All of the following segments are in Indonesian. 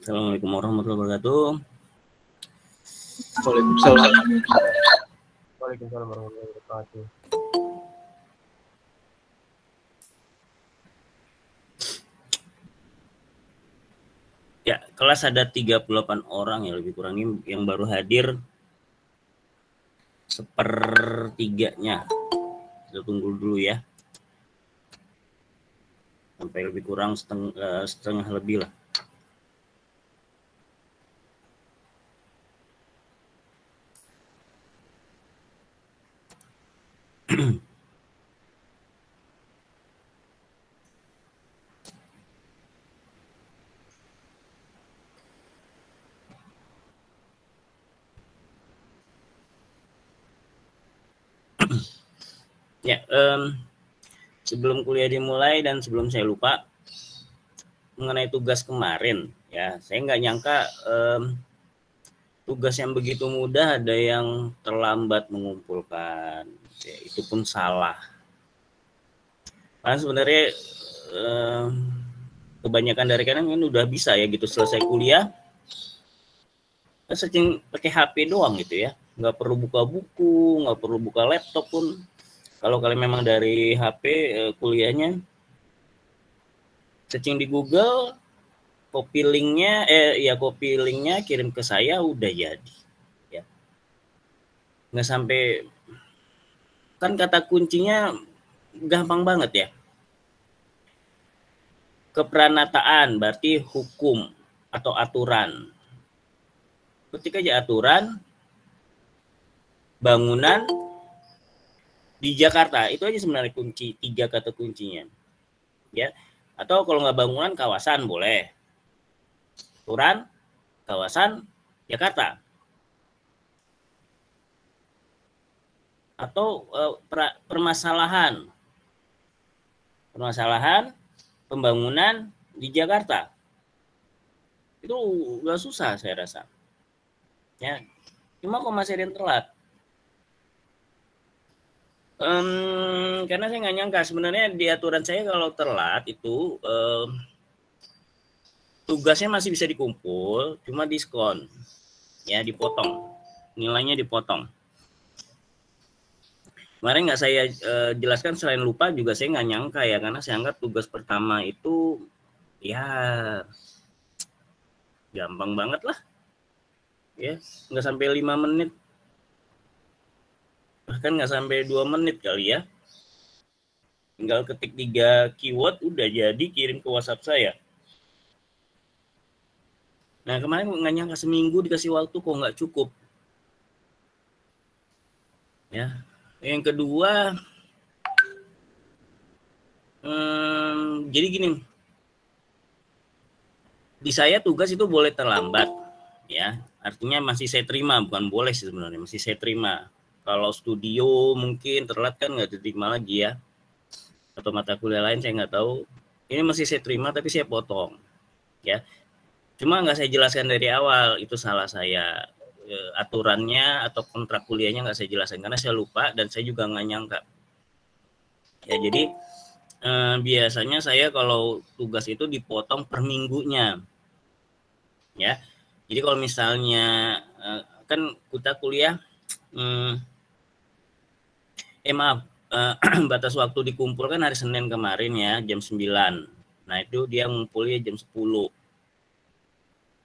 Assalamualaikum warahmatullahi wabarakatuh. Waalaikumsalam. Waalaikumsalam warahmatullahi wabarakatuh. Ya, kelas ada 38 orang ya lebih kurang, ini yang baru hadir sepertiganya. Kita tunggu dulu ya. Sampai lebih kurang setengah lebih lah. Ya, sebelum kuliah dimulai dan sebelum saya lupa mengenai tugas kemarin, ya saya nggak nyangka tugas yang begitu mudah ada yang terlambat mengumpulkan, ya, itu pun salah. Karena sebenarnya kebanyakan dari kalian kan udah bisa ya gitu selesai kuliah, searching pakai HP doang gitu ya, nggak perlu buka buku, nggak perlu buka laptop pun. Kalau kalian memang dari HP kuliahnya, searching di Google, copy linknya kirim ke saya udah jadi ya. Nggak sampai, kan kata kuncinya gampang banget ya, kepranataan berarti hukum atau aturan. Ketik aja aturan bangunan di Jakarta, itu aja sebenarnya kunci, 3 kata kuncinya ya. Atau kalau nggak bangunan, kawasan boleh, aturan kawasan Jakarta. Atau permasalahan pembangunan di Jakarta. Itu nggak susah saya rasa ya, cuma kok masih ada yang telat. Karena saya nggak nyangka sebenarnya di aturan saya kalau telat itu tugasnya masih bisa dikumpul, cuma diskon ya, dipotong, nilainya dipotong. Kemarin nggak saya jelaskan, selain lupa juga saya nggak nyangka ya, karena saya anggap tugas pertama itu ya gampang banget lah ya, nggak sampai 5 menit, bahkan nggak sampai 2 menit kali ya. Tinggal ketik 3 keyword udah jadi, kirim ke WhatsApp saya. Nah kemarin nggak nyangka seminggu dikasih waktu kok nggak cukup ya. Yang kedua, jadi gini, di saya tugas itu boleh terlambat ya, artinya masih saya terima, bukan boleh sih sebenarnya, masih saya terima. Kalau studio mungkin telat kan nggak diterima lagi ya, atau mata kuliah lain saya nggak tahu. Ini masih saya terima tapi saya potong ya. Cuma nggak saya jelaskan dari awal, itu salah saya. Aturannya atau kontrak kuliahnya nggak saya jelaskan karena saya lupa dan saya juga nggak nyangka ya. Jadi biasanya saya kalau tugas itu dipotong per minggunya ya. Jadi kalau misalnya kan kita kuliah maaf, batas waktu dikumpulkan hari Senin kemarin ya, jam 9. Nah itu dia ngumpulnya jam 10.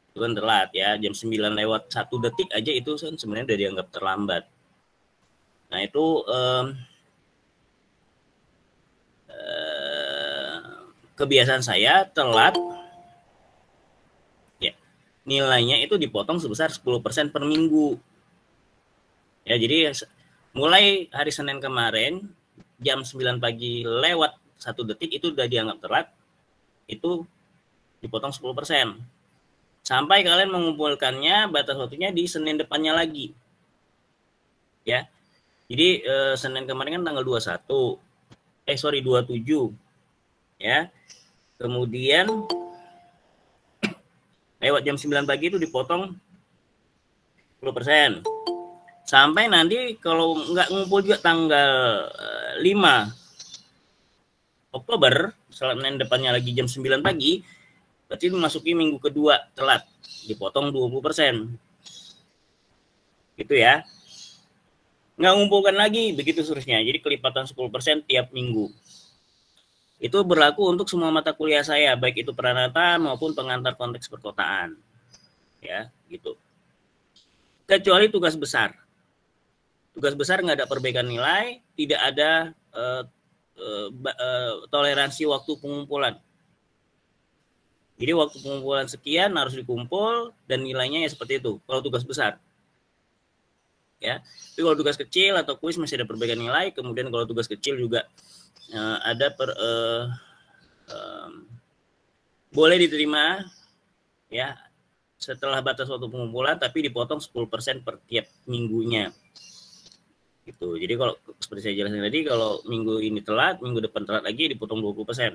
Itu kan telat ya, jam 9 lewat 1 detik aja itu kan sebenarnya udah dianggap terlambat. Nah itu kebiasaan saya telat ya, nilainya itu dipotong sebesar 10% per minggu ya. Jadi mulai hari Senin kemarin jam 9 pagi lewat 1 detik itu udah dianggap telat, itu dipotong 10%. Sampai kalian mengumpulkannya, batas waktunya di Senin depannya lagi ya. Jadi Senin kemarin kan tanggal 27 ya. Kemudian lewat jam 9 pagi itu dipotong 10%. Sampai nanti kalau nggak ngumpul juga tanggal 5 Oktober, Senin depannya lagi jam 9 pagi, Berarti memasuki minggu kedua telat, dipotong 20%. Gitu ya. Nggak ngumpulkan lagi, begitu seterusnya. Jadi kelipatan 10% tiap minggu. Itu berlaku untuk semua mata kuliah saya, baik itu Pranata maupun pengantar konteks perkotaan. Ya, gitu. Kecuali tugas besar. Tugas besar nggak ada perbaikan nilai, tidak ada toleransi waktu pengumpulan. Jadi waktu pengumpulan sekian harus dikumpul dan nilainya ya seperti itu. Kalau tugas besar. Ya, tapi kalau tugas kecil atau kuis masih ada perbaikan nilai. Kemudian kalau tugas kecil juga ada boleh diterima ya setelah batas waktu pengumpulan, tapi dipotong 10% per tiap minggunya. Gitu. Jadi kalau seperti saya jelaskan tadi, kalau minggu ini telat, minggu depan telat lagi dipotong 20%.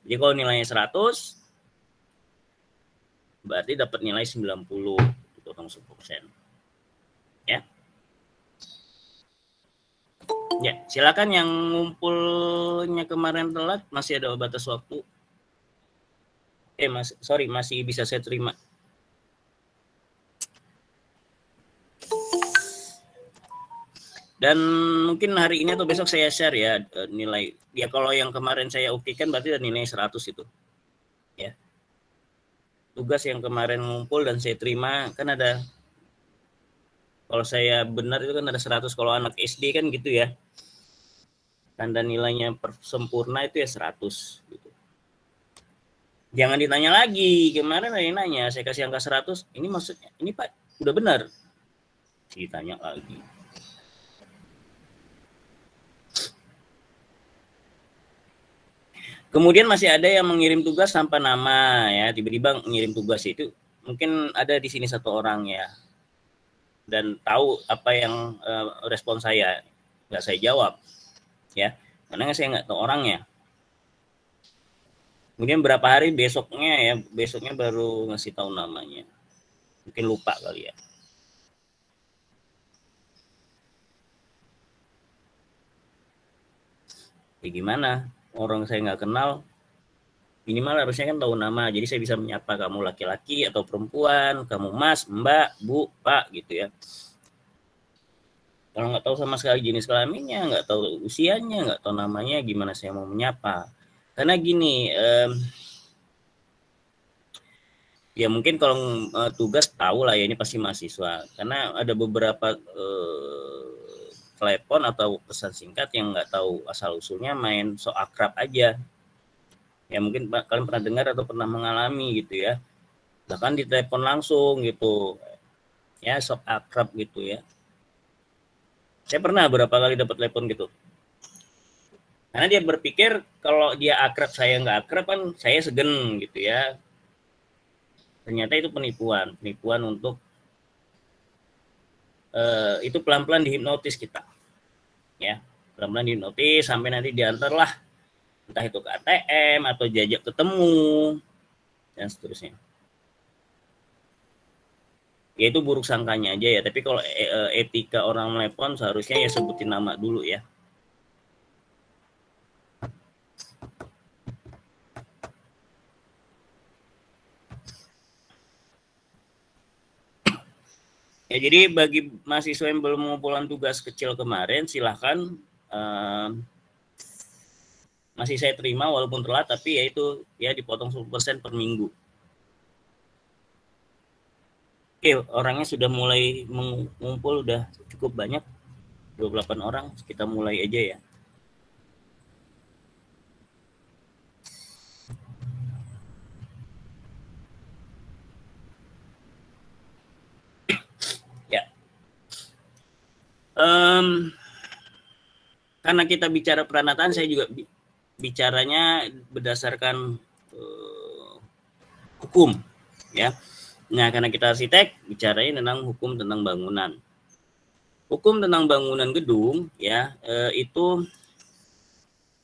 Jadi kalau nilainya 100, berarti dapat nilai 90, dipotong 10%. Ya. Ya, silakan yang ngumpulnya kemarin telat masih ada batas waktu. Masih bisa saya terima. Dan mungkin hari ini atau besok saya share ya nilai. Ya kalau yang kemarin saya uktikan berarti ada nilai 100 itu. Ya. Tugas yang kemarin ngumpul dan saya terima kan ada, kalau saya benar itu kan ada 100, kalau anak SD kan gitu ya. Tanda nilainya sempurna itu ya 100 gitu. Jangan ditanya lagi, kemarin ada yang nanya, saya kasih angka 100, ini maksudnya, ini Pak, udah benar. Ditanya lagi. Kemudian masih ada yang mengirim tugas tanpa nama ya, tiba-tiba mengirim tugas itu, mungkin ada di sini satu orang ya. Dan tahu apa yang respon saya, nggak saya jawab ya, karena saya nggak tahu orangnya. Kemudian berapa hari besoknya baru ngasih tahu namanya, mungkin lupa kali ya. Ya gimana, orang saya nggak kenal, minimal harusnya kan tahu nama, jadi saya bisa menyapa kamu laki-laki atau perempuan, kamu mas, mbak, bu, pak gitu ya. Kalau nggak tahu sama sekali jenis kelaminnya, nggak tahu usianya, nggak tahu namanya, gimana saya mau menyapa? Karena gini, ya mungkin kalau tugas tahu lah ya, ini pasti mahasiswa. Karena ada beberapa telepon atau pesan singkat yang nggak tahu asal-usulnya, main so akrab aja. Ya mungkin kalian pernah dengar atau pernah mengalami gitu ya. Bahkan di telepon langsung gitu. Ya so akrab gitu ya. Saya pernah berapa kali dapat telepon gitu. Karena dia berpikir kalau dia akrab, saya nggak akrab kan saya segen gitu ya. Ternyata itu penipuan untuk itu pelan-pelan dihipnotis kita. Ya, pelan-pelan dihipnotis sampai nanti diantarlah entah itu ke ATM atau diajak ketemu dan seterusnya. Ya itu buruk sangkanya aja ya, tapi kalau etika orang telepon seharusnya ya sebutin nama dulu ya. Ya, jadi bagi mahasiswa yang belum mengumpulkan tugas kecil kemarin, silahkan masih saya terima walaupun telat, tapi ya itu ya dipotong 10% per minggu. Oke, orangnya sudah mulai mengumpul, udah cukup banyak, 28 orang, kita mulai aja ya. Karena kita bicara peranatan, saya juga bicaranya berdasarkan hukum ya. Nah, karena kita arsitek, bicaranya tentang hukum tentang bangunan. Hukum tentang bangunan gedung ya, itu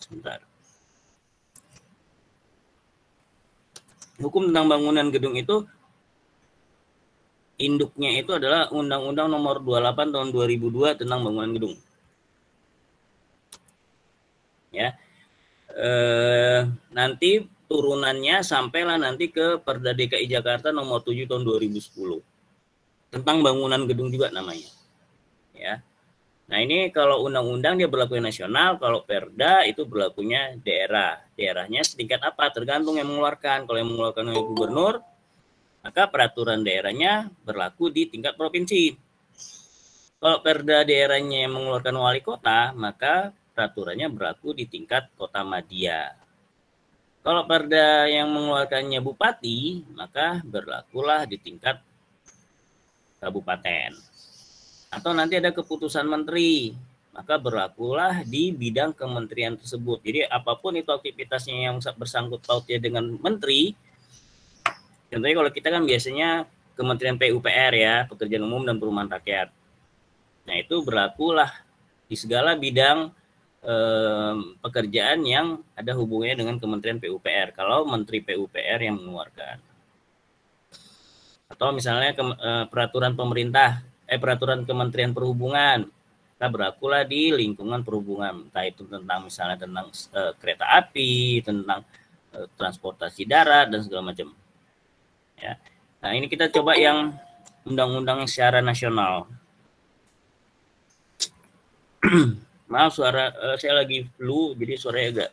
sebentar. Hukum tentang bangunan gedung itu induknya itu adalah Undang-Undang Nomor 28 Tahun 2002 tentang bangunan gedung. Ya, nanti turunannya sampailah nanti ke Perda DKI Jakarta nomor 7 tahun 2010 tentang bangunan gedung juga namanya. Ya. Nah, ini kalau undang-undang dia berlakunya nasional, kalau Perda itu berlakunya daerah. Daerahnya setingkat apa? Tergantung yang mengeluarkan. Kalau yang mengeluarkan oleh gubernur, maka peraturan daerahnya berlaku di tingkat provinsi. Kalau Perda daerahnya yang mengeluarkan wali kota, maka peraturannya berlaku di tingkat kota madya. Kalau Perda yang mengeluarkannya bupati, maka berlakulah di tingkat kabupaten. Atau nanti ada keputusan menteri, maka berlakulah di bidang kementerian tersebut. Jadi apapun itu aktivitasnya yang bersangkut pautnya dengan menteri, contohnya kalau kita kan biasanya Kementerian PUPR ya, Pekerjaan Umum dan Perumahan Rakyat. Nah itu berlakulah di segala bidang pekerjaan yang ada hubungannya dengan Kementerian PUPR, kalau Menteri PUPR yang mengeluarkan. Atau misalnya peraturan pemerintah, peraturan Kementerian Perhubungan, kita berlakulah di lingkungan perhubungan, entah itu tentang misalnya tentang kereta api, tentang transportasi darat dan segala macam. Ya. Nah ini kita coba yang undang-undang secara nasional. Maaf suara saya lagi flu, jadi suaranya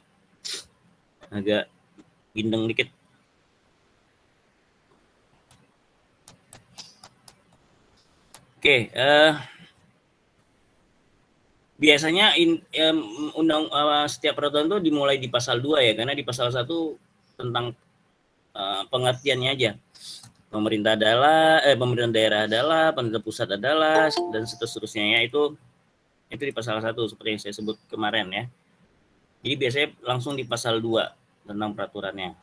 agak gendeng dikit. Oke, biasanya setiap peraturan itu dimulai di pasal 2 ya, karena di pasal 1 tentang pengertiannya aja. Pemerintah daerah adalah, pemerintah pusat adalah, dan seterusnya ya, itu di pasal 1 seperti yang saya sebut kemarin ya. Jadi biasanya langsung di pasal 2 tentang peraturannya.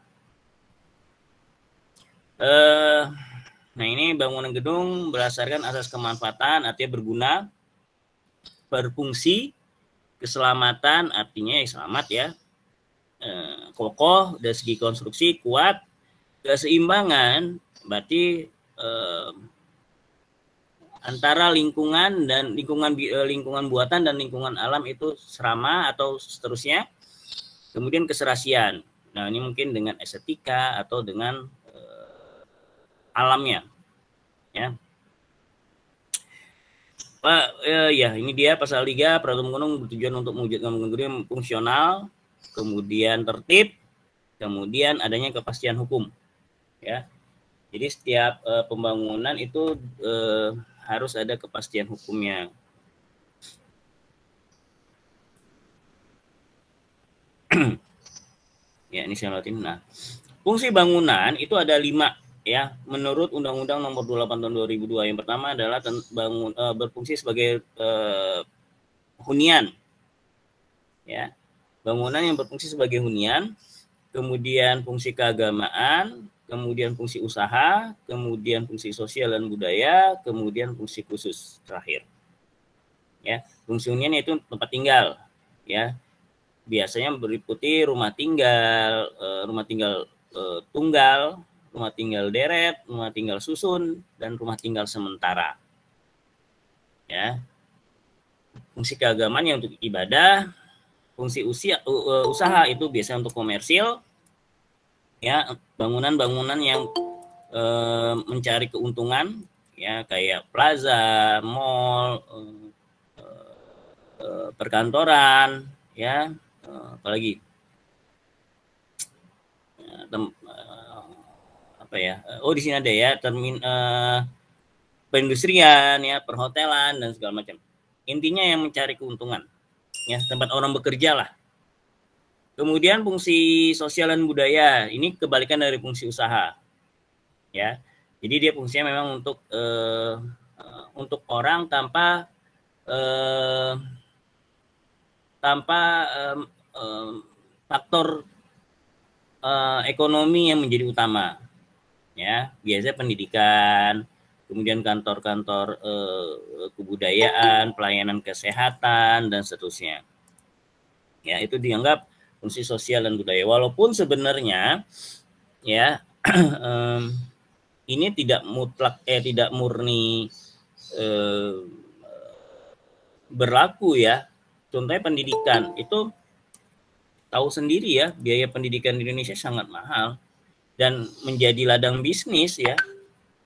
Nah ini bangunan gedung berdasarkan asas kemanfaatan, artinya berguna, berfungsi, keselamatan, artinya selamat ya, kokoh dari segi konstruksi, kuat, keseimbangan, berarti antara lingkungan dan lingkungan buatan dan lingkungan alam itu serama atau seterusnya. Kemudian keserasian. Nah ini mungkin dengan estetika atau dengan alamnya, ya. Ya ini dia pasal 3, peraturan gunung bertujuan untuk mewujudkan bangunan gedung yang fungsional, kemudian tertib, kemudian adanya kepastian hukum, ya. Jadi setiap pembangunan itu harus ada kepastian hukumnya. Ya ini saya lihatin. Nah, fungsi bangunan itu ada 5 ya, menurut Undang-Undang Nomor 28 Tahun 2002. Yang pertama adalah berfungsi sebagai hunian, ya, bangunan yang berfungsi sebagai hunian, kemudian fungsi keagamaan, kemudian fungsi usaha, kemudian fungsi sosial dan budaya, kemudian fungsi khusus terakhir. Ya, fungsi hunian itu tempat tinggal, ya. Biasanya meliputi rumah tinggal tunggal, rumah tinggal deret, rumah tinggal susun, dan rumah tinggal sementara. Ya. Fungsi keagamaan yang untuk ibadah, fungsi usaha itu biasanya untuk komersil, ya, bangunan-bangunan yang mencari keuntungan, ya, kayak plaza, mall, perkantoran, ya, apalagi apa ya? Oh di sini ada ya perindustrian, ya, perhotelan dan segala macam. Intinya yang mencari keuntungan, ya, tempat orang bekerja lah. Kemudian fungsi sosial dan budaya, ini kebalikan dari fungsi usaha, ya. Jadi dia fungsinya memang untuk orang tanpa faktor ekonomi yang menjadi utama, ya. Biasanya pendidikan, kemudian kantor-kantor kebudayaan, pelayanan kesehatan dan seterusnya, ya, itu dianggap fungsi sosial dan budaya. Walaupun sebenarnya, ya, ini tidak mutlak, tidak murni berlaku ya. Contohnya pendidikan itu tahu sendiri ya, biaya pendidikan di Indonesia sangat mahal dan menjadi ladang bisnis ya.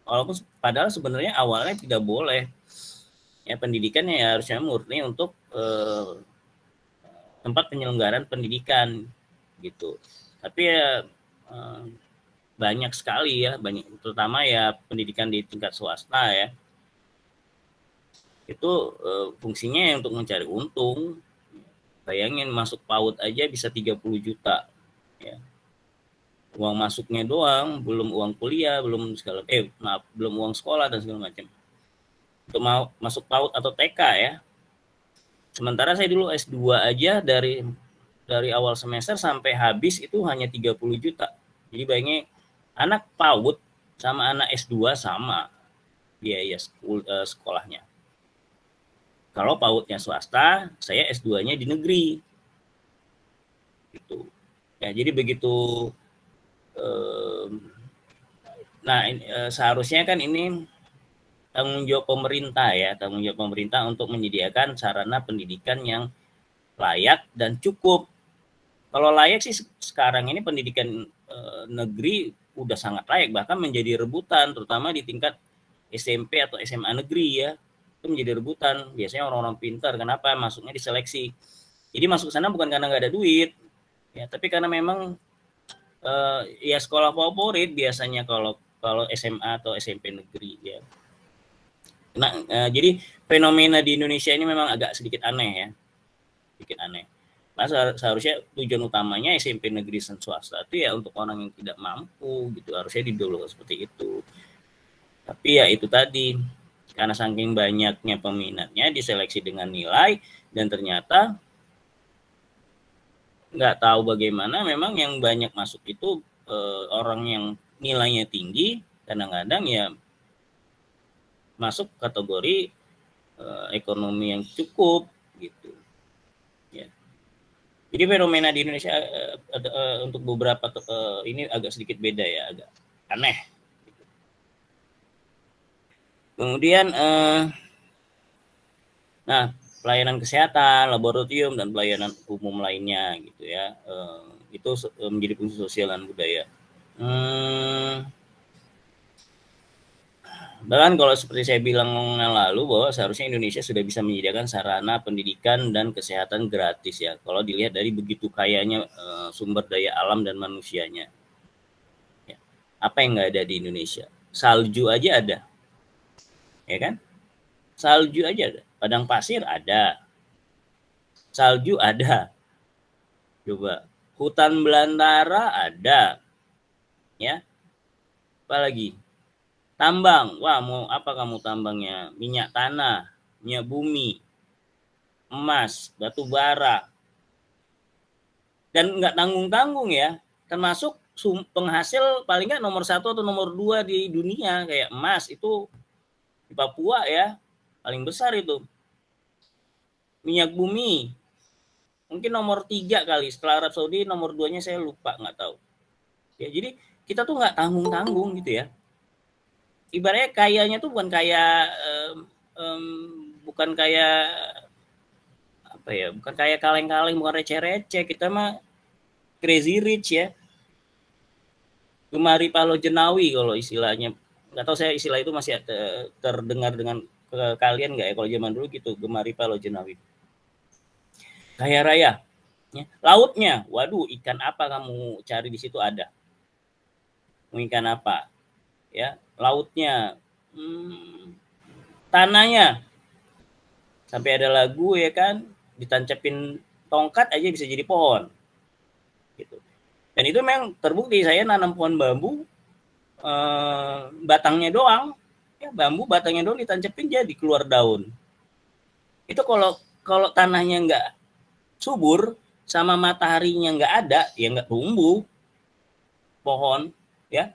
Walaupun padahal sebenarnya awalnya tidak boleh. Ya, pendidikannya ya harusnya murni untuk tempat penyelenggaraan pendidikan gitu. Tapi ya banyak sekali ya, banyak, terutama ya pendidikan di tingkat swasta ya. Itu fungsinya untuk mencari untung. Bayangin masuk PAUD aja bisa 30 juta ya. Uang masuknya doang, belum uang kuliah, belum segala belum uang sekolah dan segala macam. Untuk mau masuk PAUD atau TK ya. Sementara saya dulu S2 aja dari awal semester sampai habis itu hanya 30 juta. Jadi bayangin anak PAUD sama anak S2 sama biaya sekolahnya. Kalau PAUD-nya swasta, saya S2-nya di negeri. Gitu. Ya, jadi begitu. Seharusnya kan ini tanggung jawab pemerintah ya, tanggung jawab pemerintah untuk menyediakan sarana pendidikan yang layak dan cukup. Kalau layak sih sekarang ini pendidikan negeri udah sangat layak, bahkan menjadi rebutan, terutama di tingkat SMP atau SMA negeri ya, itu menjadi rebutan. Biasanya orang-orang pintar, kenapa masuknya diseleksi? Jadi masuk sana bukan karena nggak ada duit, ya, tapi karena memang ya sekolah favorit biasanya kalau SMA atau SMP negeri ya. Nah, jadi fenomena di Indonesia ini memang agak sedikit aneh ya, sedikit aneh. Nah, seharusnya tujuan utamanya SMP negeri dan swasta itu ya untuk orang yang tidak mampu gitu, harusnya didorong seperti itu. Tapi ya itu tadi, karena saking banyaknya peminatnya diseleksi dengan nilai dan ternyata nggak tahu bagaimana memang yang banyak masuk itu orang yang nilainya tinggi kadang-kadang ya masuk kategori ekonomi yang cukup gitu ya. Jadi fenomena di Indonesia untuk beberapa ini agak sedikit beda ya, agak aneh gitu. Kemudian nah, pelayanan kesehatan, laboratorium dan pelayanan umum lainnya gitu ya, itu menjadi fungsi sosial dan budaya. Bahkan kalau seperti saya bilang lalu bahwa seharusnya Indonesia sudah bisa menyediakan sarana pendidikan dan kesehatan gratis ya, kalau dilihat dari begitu kayanya sumber daya alam dan manusianya ya. Apa yang nggak ada di Indonesia? Salju aja ada ya kan, salju aja ada, padang pasir ada, salju ada, coba hutan belantara ada ya, apalagi tambang, wah mau apa kamu tambangnya, minyak tanah, minyak bumi, emas, batu bara, dan nggak tanggung-tanggung ya, termasuk penghasil paling nggak nomor 1 atau nomor 2 di dunia, kayak emas itu di Papua ya, paling besar itu. Minyak bumi mungkin nomor 3 kali, setelah Arab Saudi nomor 2-nya saya lupa, nggak tahu ya. Jadi kita tuh nggak tanggung-tanggung gitu ya. Ibaratnya kayanya tuh bukan kayak bukan kayak apa ya, bukan kayak kaleng-kaleng, bukan receh-receh, kita mah crazy rich ya, gemari Palo Jenawi kalau istilahnya. Nggak tahu saya istilah itu masih terdengar dengan kalian nggak ya, kalau zaman dulu gitu, gemari Palo Jenawi. Kaya raya ya. Lautnya, waduh, ikan apa kamu cari di situ ada, ikan apa ya, lautnya, tanahnya, sampai ada lagu ya kan, ditancapin tongkat aja bisa jadi pohon gitu. Dan itu memang terbukti, saya nanam pohon bambu, batangnya doang ya, bambu batangnya doang ditancapin jadi keluar daun. Itu kalau tanahnya nggak subur sama mataharinya nggak ada ya nggak tumbuh pohon ya.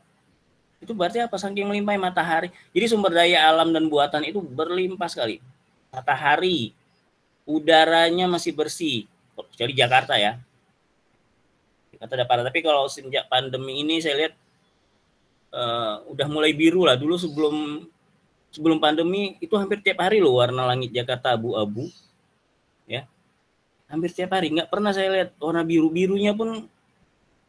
Itu berarti apa? Saking melimpahnya matahari. Jadi sumber daya alam dan buatan itu berlimpah sekali. Matahari, udaranya masih bersih, kecuali Jakarta ya. Jakarta ada parah. Tapi kalau sejak pandemi ini saya lihat udah mulai biru lah. Dulu sebelum pandemi itu hampir tiap hari loh warna langit Jakarta abu-abu, ya. Hampir setiap hari. Nggak pernah saya lihat warna biru-birunya pun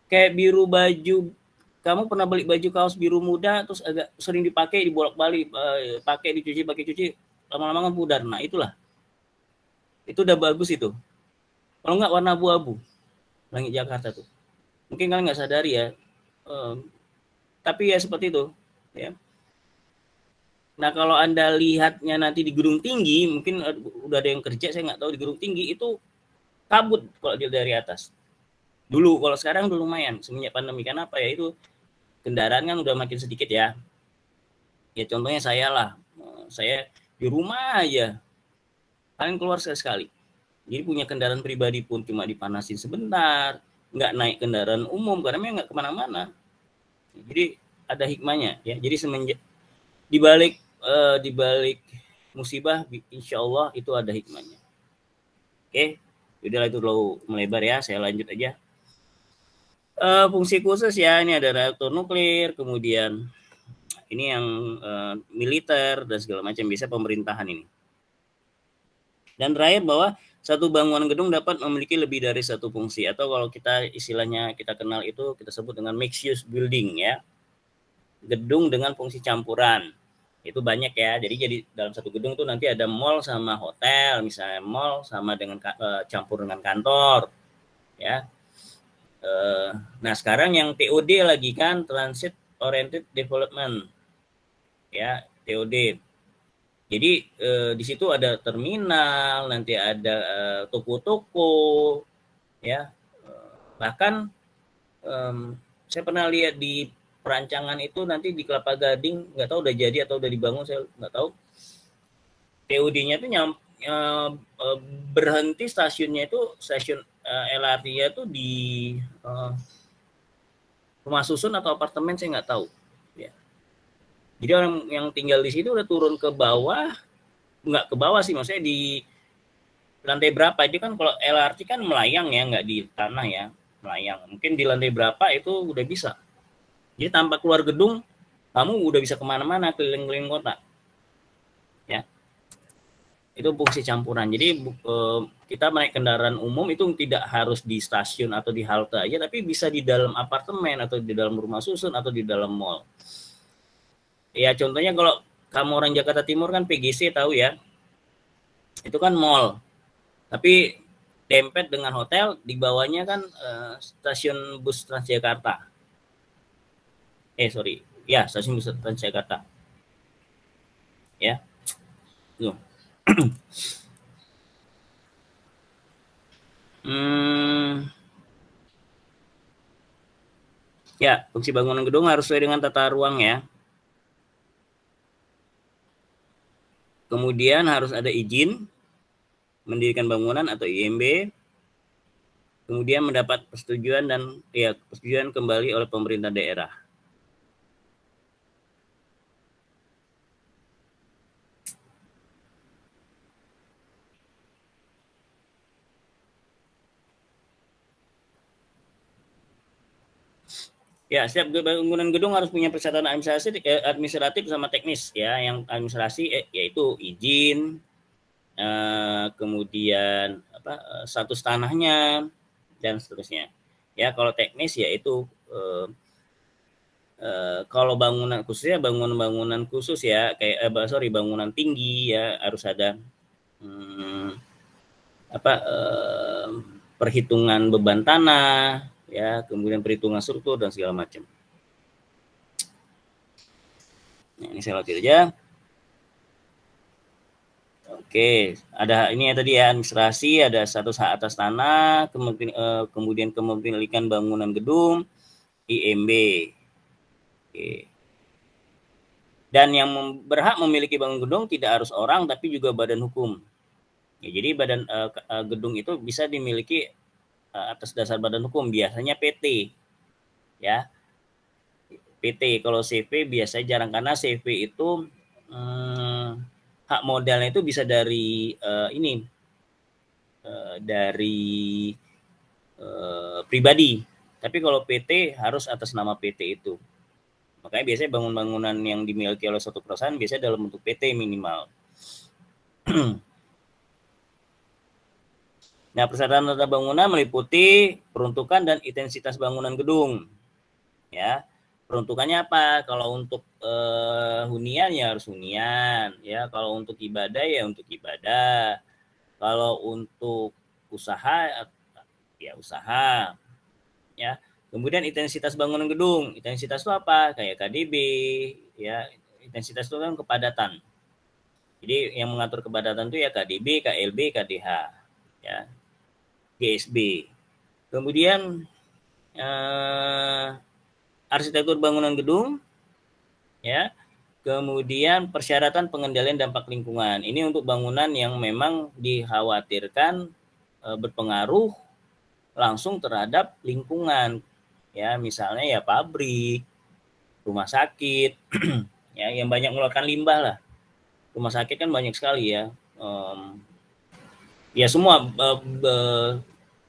kayak biru baju. Kamu pernah beli baju kaos biru muda terus agak sering dipakai, dibolak-balik, pakai cuci, lama-lama pudar. Nah itulah, itu udah bagus itu. Kalau nggak warna abu-abu langit Jakarta tuh, mungkin kalian nggak sadari ya, tapi ya seperti itu ya. Nah kalau Anda lihatnya nanti di gedung tinggi, mungkin udah ada yang kerja, saya nggak tahu, di gedung tinggi itu kabut kalau dia dari atas. Dulu, kalau sekarang udah lumayan semenjak pandemi. Kenapa ya? Itu kendaraan kan udah makin sedikit ya. Ya contohnya saya lah, saya di rumah aja paling keluar sekali. Jadi punya kendaraan pribadi pun cuma dipanasin sebentar, nggak naik kendaraan umum karena memang nggak kemana-mana. Jadi ada hikmahnya ya. Jadi semenjak dibalik musibah, insya Allah itu ada hikmahnya. Oke, udahlah itu terlalu melebar ya. Saya lanjut aja. Fungsi khusus ya, ini ada reaktor nuklir, kemudian ini yang militer dan segala macam, bisa pemerintahan ini. Dan terakhir bahwa satu bangunan gedung dapat memiliki lebih dari satu fungsi, atau kalau kita istilahnya kita kenal itu kita sebut dengan mixed use building ya. Gedung dengan fungsi campuran. Itu banyak ya. Jadi dalam satu gedung itu nanti ada mall sama hotel, misalnya mall sama dengan campur dengan kantor ya. Nah sekarang yang TOD lagi kan, Transit Oriented Development ya, TOD. Jadi di situ ada terminal, nanti ada toko-toko ya. Bahkan saya pernah lihat di perancangan itu nanti di Kelapa Gading, nggak tahu udah jadi atau udah dibangun, saya nggak tahu. TOD-nya itu berhenti stasiunnya itu, stasiun LRT-nya itu di rumah susun atau apartemen, saya nggak tahu ya. Jadi orang yang tinggal di situ udah turun ke bawah, nggak ke bawah sih, maksudnya di lantai berapa. Itu kan kalau LRT kan melayang ya, nggak di tanah ya, melayang. Mungkin di lantai berapa itu udah bisa. Jadi tanpa keluar gedung, kamu udah bisa kemana-mana, keliling-keliling kota ya. Itu fungsi campuran. Jadi kita naik kendaraan umum itu tidak harus di stasiun atau di halte aja, tapi bisa di dalam apartemen atau di dalam rumah susun atau di dalam mall. Ya contohnya kalau kamu orang Jakarta Timur kan PGC tahu ya, itu kan mall, tapi dempet dengan hotel, di bawahnya kan stasiun bus Transjakarta. Ya stasiun bus Transjakarta. Ya, tuh. Ya, fungsi bangunan gedung harus sesuai dengan tata ruang ya. Kemudian harus ada izin mendirikan bangunan atau IMB. Kemudian mendapat persetujuan persetujuan kembali oleh pemerintah daerah. Ya, setiap bangunan gedung harus punya persyaratan administratif sama teknis ya. Yang administrasi yaitu izin, kemudian status tanahnya dan seterusnya. Ya, kalau teknis yaitu kalau bangunan khususnya bangunan khusus ya, kayak bangunan tinggi ya, harus ada perhitungan beban tanah ya, kemudian perhitungan struktur dan segala macam. Nah, ini saya lanjut aja. Oke, ada ini ya tadi ya, administrasi, ada status hak atas tanah, kemudian kepemilikan bangunan gedung, IMB. Oke. Dan yang berhak memiliki bangunan gedung tidak harus orang, tapi juga badan hukum. Ya, jadi badan gedung itu bisa dimiliki atas dasar badan hukum, biasanya PT ya. PT, kalau CV biasanya jarang, karena CV itu hak modalnya itu bisa dari dari pribadi, tapi kalau PT harus atas nama PT itu. Makanya biasanya bangunan yang dimiliki oleh suatu perusahaan biasanya dalam bentuk PT minimal. Nah, persyaratan tata bangunan meliputi peruntukan dan intensitas bangunan gedung. Ya, peruntukannya apa? Kalau untuk hunian ya harus hunian, ya. Kalau untuk ibadah ya untuk ibadah. Kalau untuk usaha ya usaha, ya. Kemudian intensitas bangunan gedung. Intensitas itu apa? Kayak KDB, ya. Intensitas itu kan kepadatan. Jadi yang mengatur kepadatan itu ya KDB, KLB, KDH, ya. GSB. Kemudian arsitektur bangunan gedung, ya. Kemudian persyaratan pengendalian dampak lingkungan. Ini untuk bangunan yang memang dikhawatirkan berpengaruh langsung terhadap lingkungan, ya, misalnya ya pabrik, rumah sakit, ya, yang banyak mengeluarkan limbah lah. Rumah sakit kan banyak sekali ya. Ya semua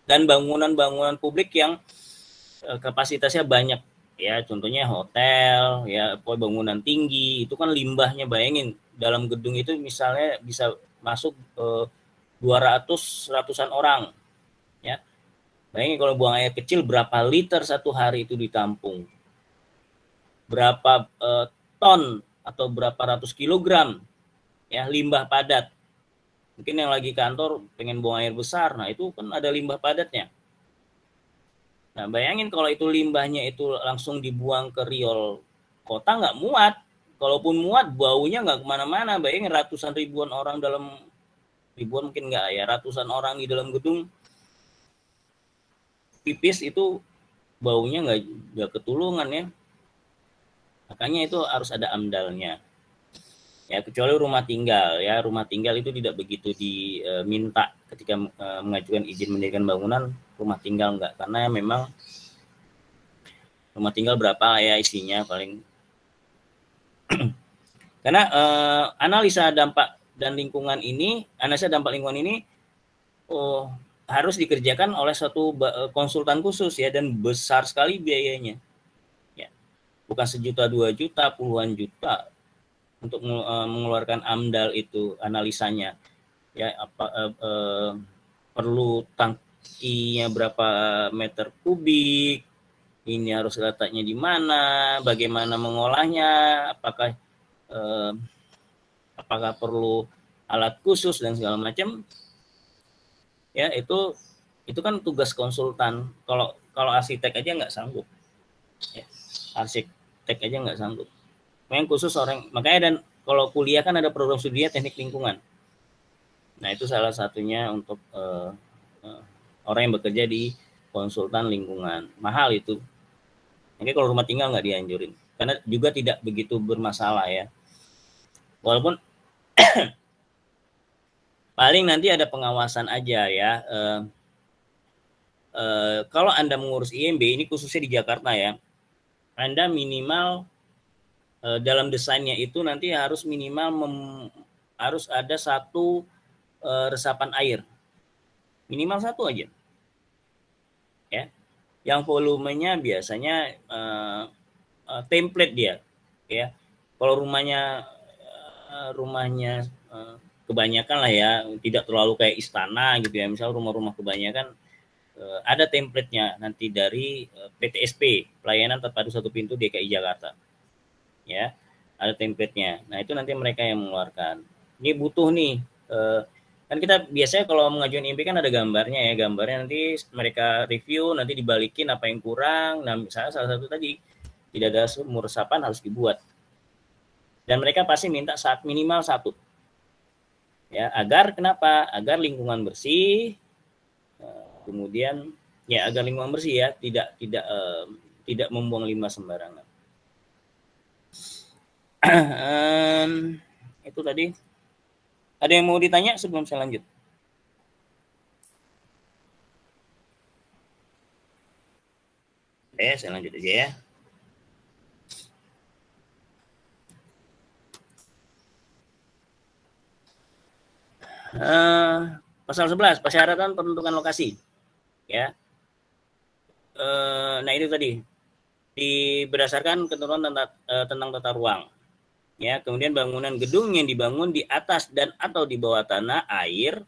dan bangunan-bangunan publik yang kapasitasnya banyak, ya, contohnya hotel, ya, bangunan tinggi, itu kan limbahnya, bayangin dalam gedung itu misalnya bisa masuk 200-ratusan orang, ya. Bayangin kalau buang air kecil berapa liter satu hari itu ditampung, berapa ton atau berapa ratus kilogram, ya, limbah padat. Mungkin yang lagi kantor pengen buang air besar, nah itu kan ada limbah padatnya. Nah, bayangin kalau itu limbahnya itu langsung dibuang ke riol kota, nggak muat. Kalaupun muat, baunya nggak kemana-mana. Bayangin ratusan ribuan orang dalam, ribuan mungkin nggak ya, ratusan orang di dalam gedung, pipis itu baunya nggak ketulungan ya. Makanya itu harus ada amdalnya. Ya, kecuali rumah tinggal, ya, rumah tinggal itu tidak begitu diminta ketika mengajukan izin mendirikan bangunan. Rumah tinggal enggak, karena memang rumah tinggal berapa ya isinya paling. Karena analisa dampak dan lingkungan ini, analisa dampak lingkungan ini harus dikerjakan oleh satu konsultan khusus, ya, dan besar sekali biayanya, ya, bukan 1 juta 2 juta, puluhan juta untuk mengeluarkan amdal itu analisanya, ya, perlu tangkinya berapa meter kubik, ini harus letaknya di mana, bagaimana mengolahnya, apakah perlu alat khusus dan segala macam, ya, itu kan tugas konsultan. Kalau arsitek aja nggak sanggup, ya, arsitek aja nggak sanggup. Memang khusus orang, makanya, dan kalau kuliah kan ada program studi teknik lingkungan. Nah, itu salah satunya untuk orang yang bekerja di konsultan lingkungan. Mahal itu. Jadi kalau rumah tinggal nggak dianjurin, karena juga tidak begitu bermasalah, ya. Walaupun paling nanti ada pengawasan aja, ya. Kalau Anda mengurus IMB, ini khususnya di Jakarta, ya, Anda minimal dalam desainnya itu nanti harus minimal harus ada 1 resapan air, minimal 1 aja, ya, yang volumenya biasanya template dia, ya. Kalau rumahnya kebanyakan lah, ya, tidak terlalu kayak istana gitu, ya, misal rumah-rumah kebanyakan ada template-nya nanti dari PTSP, Pelayanan Terpadu Satu Pintu DKI Jakarta, ya, ada template-nya. Nah, itu nanti mereka yang mengeluarkan. Ini butuh nih, kan kita biasanya kalau mengajukan IMB kan ada gambarnya, ya, gambarnya nanti mereka review, nanti dibalikin apa yang kurang. Nah, misalnya salah satu tadi tidak ada sumur resapan harus dibuat, dan mereka pasti minta minimal 1, ya, agar kenapa? Agar lingkungan bersih, kemudian, ya, agar lingkungan bersih, ya, tidak membuang limbah sembarangan. Itu tadi. Ada yang mau ditanya sebelum saya lanjut? Saya lanjut aja, ya. Pasal 11, persyaratan penentukan lokasi, ya. Nah, itu tadi berdasarkan ketentuan tentang tata ruang, ya. Kemudian bangunan gedung yang dibangun di atas dan atau di bawah tanah, air,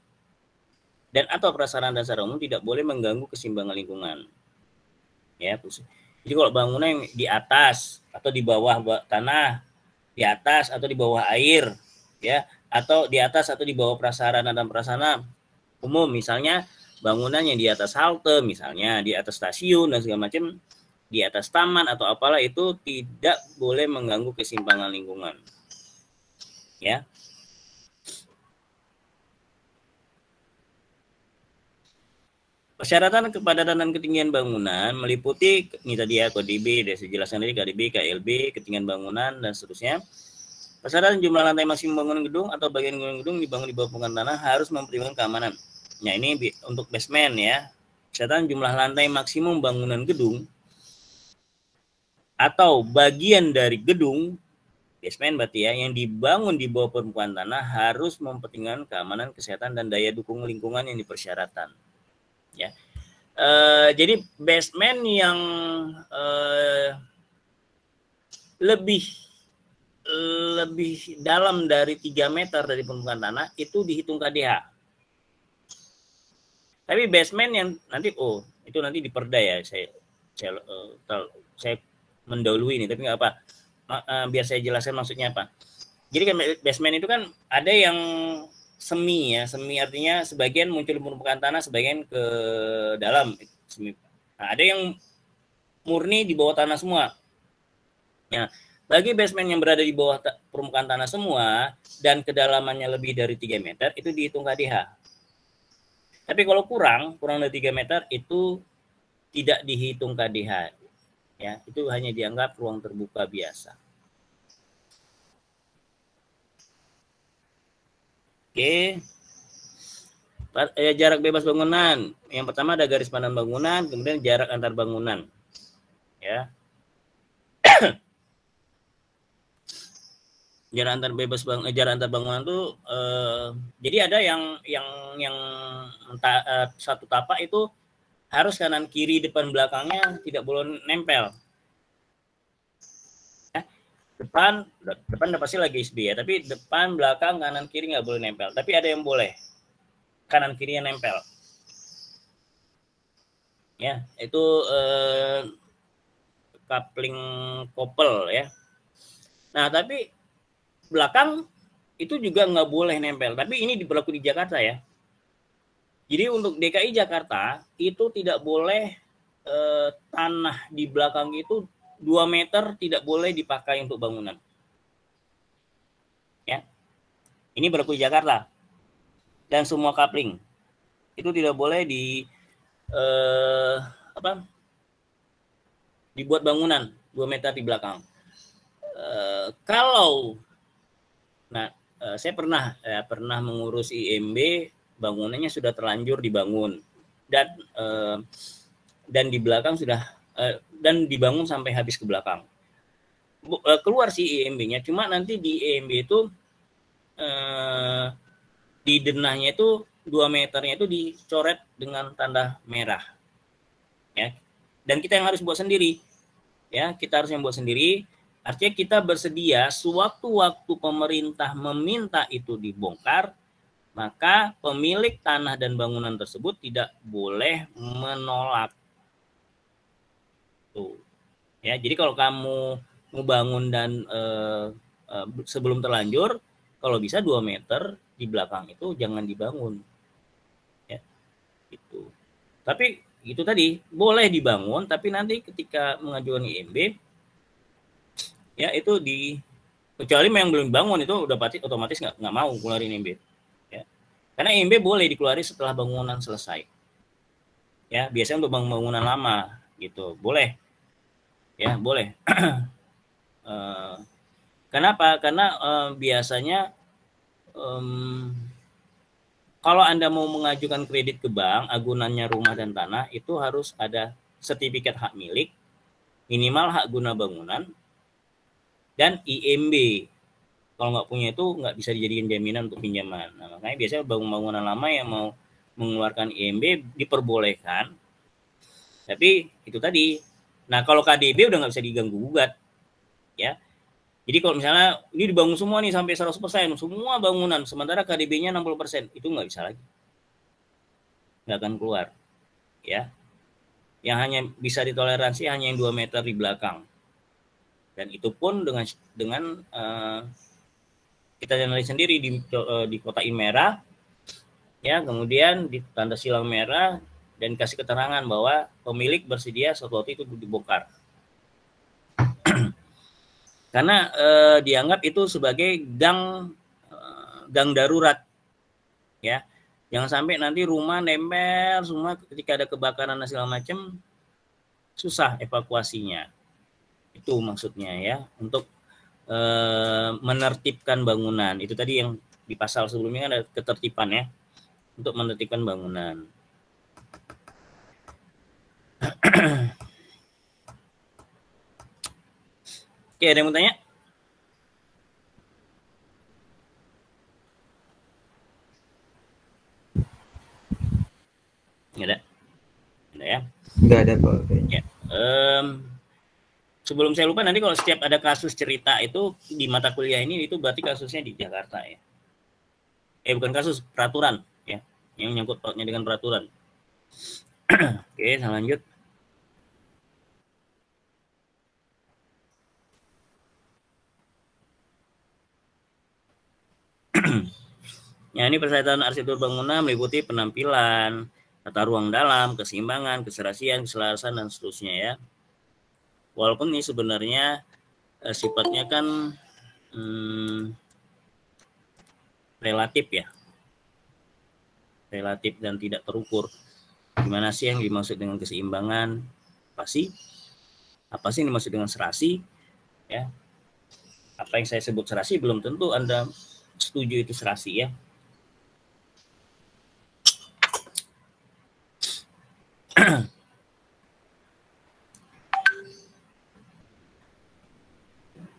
dan atau prasarana dasar umum tidak boleh mengganggu keseimbangan lingkungan. Ya, jadi kalau bangunan yang di atas atau di bawah tanah, di atas atau di bawah air, ya, atau di atas atau di bawah prasarana dan prasarana umum, misalnya bangunan yang di atas halte, misalnya di atas stasiun dan segala macam, di atas taman atau apalah, itu tidak boleh mengganggu keseimbangan lingkungan. Ya. Persyaratan kepadatan dan ketinggian bangunan meliputi ini tadi ya, KDB, saya jelaskan tadi, KDB, KLB, ketinggian bangunan dan seterusnya. Persyaratan jumlah lantai maksimum bangunan gedung atau bagian gedung dibangun di bawah permukaan tanah harus mempertimbangkan keamanan. Nah, ini untuk basement ya. Persyaratan jumlah lantai maksimum bangunan gedung atau bagian dari gedung basement berarti ya, yang dibangun di bawah permukaan tanah harus mempertimbangkan keamanan, kesehatan, dan daya dukung lingkungan yang dipersyaratkan. Ya, jadi basement yang lebih dalam dari 3 meter dari permukaan tanah itu dihitung KDH. Tapi basement yang nanti itu nanti di perda ya, saya mendahului ini, tapi nggak apa, biar saya jelaskan maksudnya apa. Jadi kan basement itu kan ada yang semi ya, semi artinya sebagian muncul di permukaan tanah, sebagian ke dalam. Nah, ada yang murni di bawah tanah semua. Ya, bagi basement yang berada di bawah permukaan tanah semua dan kedalamannya lebih dari 3 meter itu dihitung KDH. Tapi kalau kurang dari 3 meter itu tidak dihitung KDH. Ya, itu hanya dianggap ruang terbuka biasa. Oke. Jarak bebas bangunan. Yang pertama ada garis pandang bangunan, kemudian jarak antar bangunan. Ya. Jarak antar bangunan tuh jadi ada yang satu tapak itu harus kanan kiri depan belakangnya tidak boleh nempel. Depan udah pasti lagi SB ya, tapi depan, belakang, kanan, kiri nggak boleh nempel. Tapi ada yang boleh, kanan kirinya nempel. Ya, itu coupling couple ya. Nah, tapi belakang itu juga nggak boleh nempel. Tapi ini berlaku di Jakarta ya. Jadi untuk DKI Jakarta itu tidak boleh tanah di belakang itu 2 meter tidak boleh dipakai untuk bangunan. Ya. Ini berlaku di Jakarta. Dan semua coupling itu tidak boleh dibuat bangunan 2 meter di belakang. Saya pernah mengurus IMB, bangunannya sudah terlanjur dibangun dan di belakang sudah dan dibangun sampai habis ke belakang. Keluar sih IMB-nya, cuma nanti di IMB itu di denahnya itu 2 meternya itu dicoret dengan tanda merah. Ya. Dan kita yang harus buat sendiri. Ya, kita harus yang buat sendiri. Artinya kita bersedia sewaktu-waktu pemerintah meminta itu dibongkar, maka pemilik tanah dan bangunan tersebut tidak boleh menolak. Tuh. Ya, jadi kalau kamu mau bangun dan sebelum terlanjur, kalau bisa 2 meter di belakang itu jangan dibangun. Ya, itu. Tapi itu tadi boleh dibangun, tapi nanti ketika mengajukan IMB, ya itu kecuali yang belum dibangun itu udah pasti otomatis nggak mau keluarin IMB. Ya. Karena IMB boleh dikeluarin setelah bangunan selesai. Ya, biasanya untuk bangunan lama gitu boleh. Ya, boleh. Kenapa? Karena biasanya kalau Anda mau mengajukan kredit ke bank, agunannya rumah dan tanah, itu harus ada sertifikat hak milik, minimal hak guna bangunan, dan IMB. Kalau nggak punya itu nggak bisa dijadikan jaminan untuk pinjaman. Nah, makanya biasanya bangunan lama yang mau mengeluarkan IMB diperbolehkan. Tapi itu tadi. Nah, kalau KDB udah nggak bisa diganggu gugat. Ya. Jadi kalau misalnya ini dibangun semua nih sampai 100%, semua bangunan, sementara KDB-nya 60%, itu nggak bisa lagi. nggak akan keluar, ya. Yang hanya bisa ditoleransi hanya yang 2 meter di belakang, dan itu pun dengan kita generasi sendiri di kotain merah, ya, kemudian di tanda silang merah dan kasih keterangan bahwa pemilik bersedia sesuatu itu dibongkar. Karena dianggap itu sebagai gang darurat, ya. Jangan sampai nanti rumah nempel semua ketika ada kebakaran dan segala macam, susah evakuasinya. Itu maksudnya, ya, untuk menertibkan bangunan. Itu tadi yang di pasal sebelumnya ada ketertiban, ya, untuk menertibkan bangunan. Oke, ada yang mau tanya? Nggak ada? Nggak, ya? Nggak ada Pak. Ya. Sebelum saya lupa, nanti kalau setiap ada kasus cerita itu di mata kuliah ini, itu berarti kasusnya di Jakarta, ya. Bukan kasus, peraturan, ya, yang nyangkut pautnya dengan peraturan. Oke, saya lanjut. Ya, ini persyaratan arsitektur bangunan meliputi penampilan, tata ruang dalam, keseimbangan, keserasian, keselarasan, dan seterusnya, ya. Walaupun ini sebenarnya sifatnya kan relatif, ya. Relatif dan tidak terukur. Gimana sih yang dimaksud dengan keseimbangan? Apa sih yang dimaksud dengan serasi? Ya. Apa yang saya sebut serasi belum tentu Anda setuju itu serasi, ya.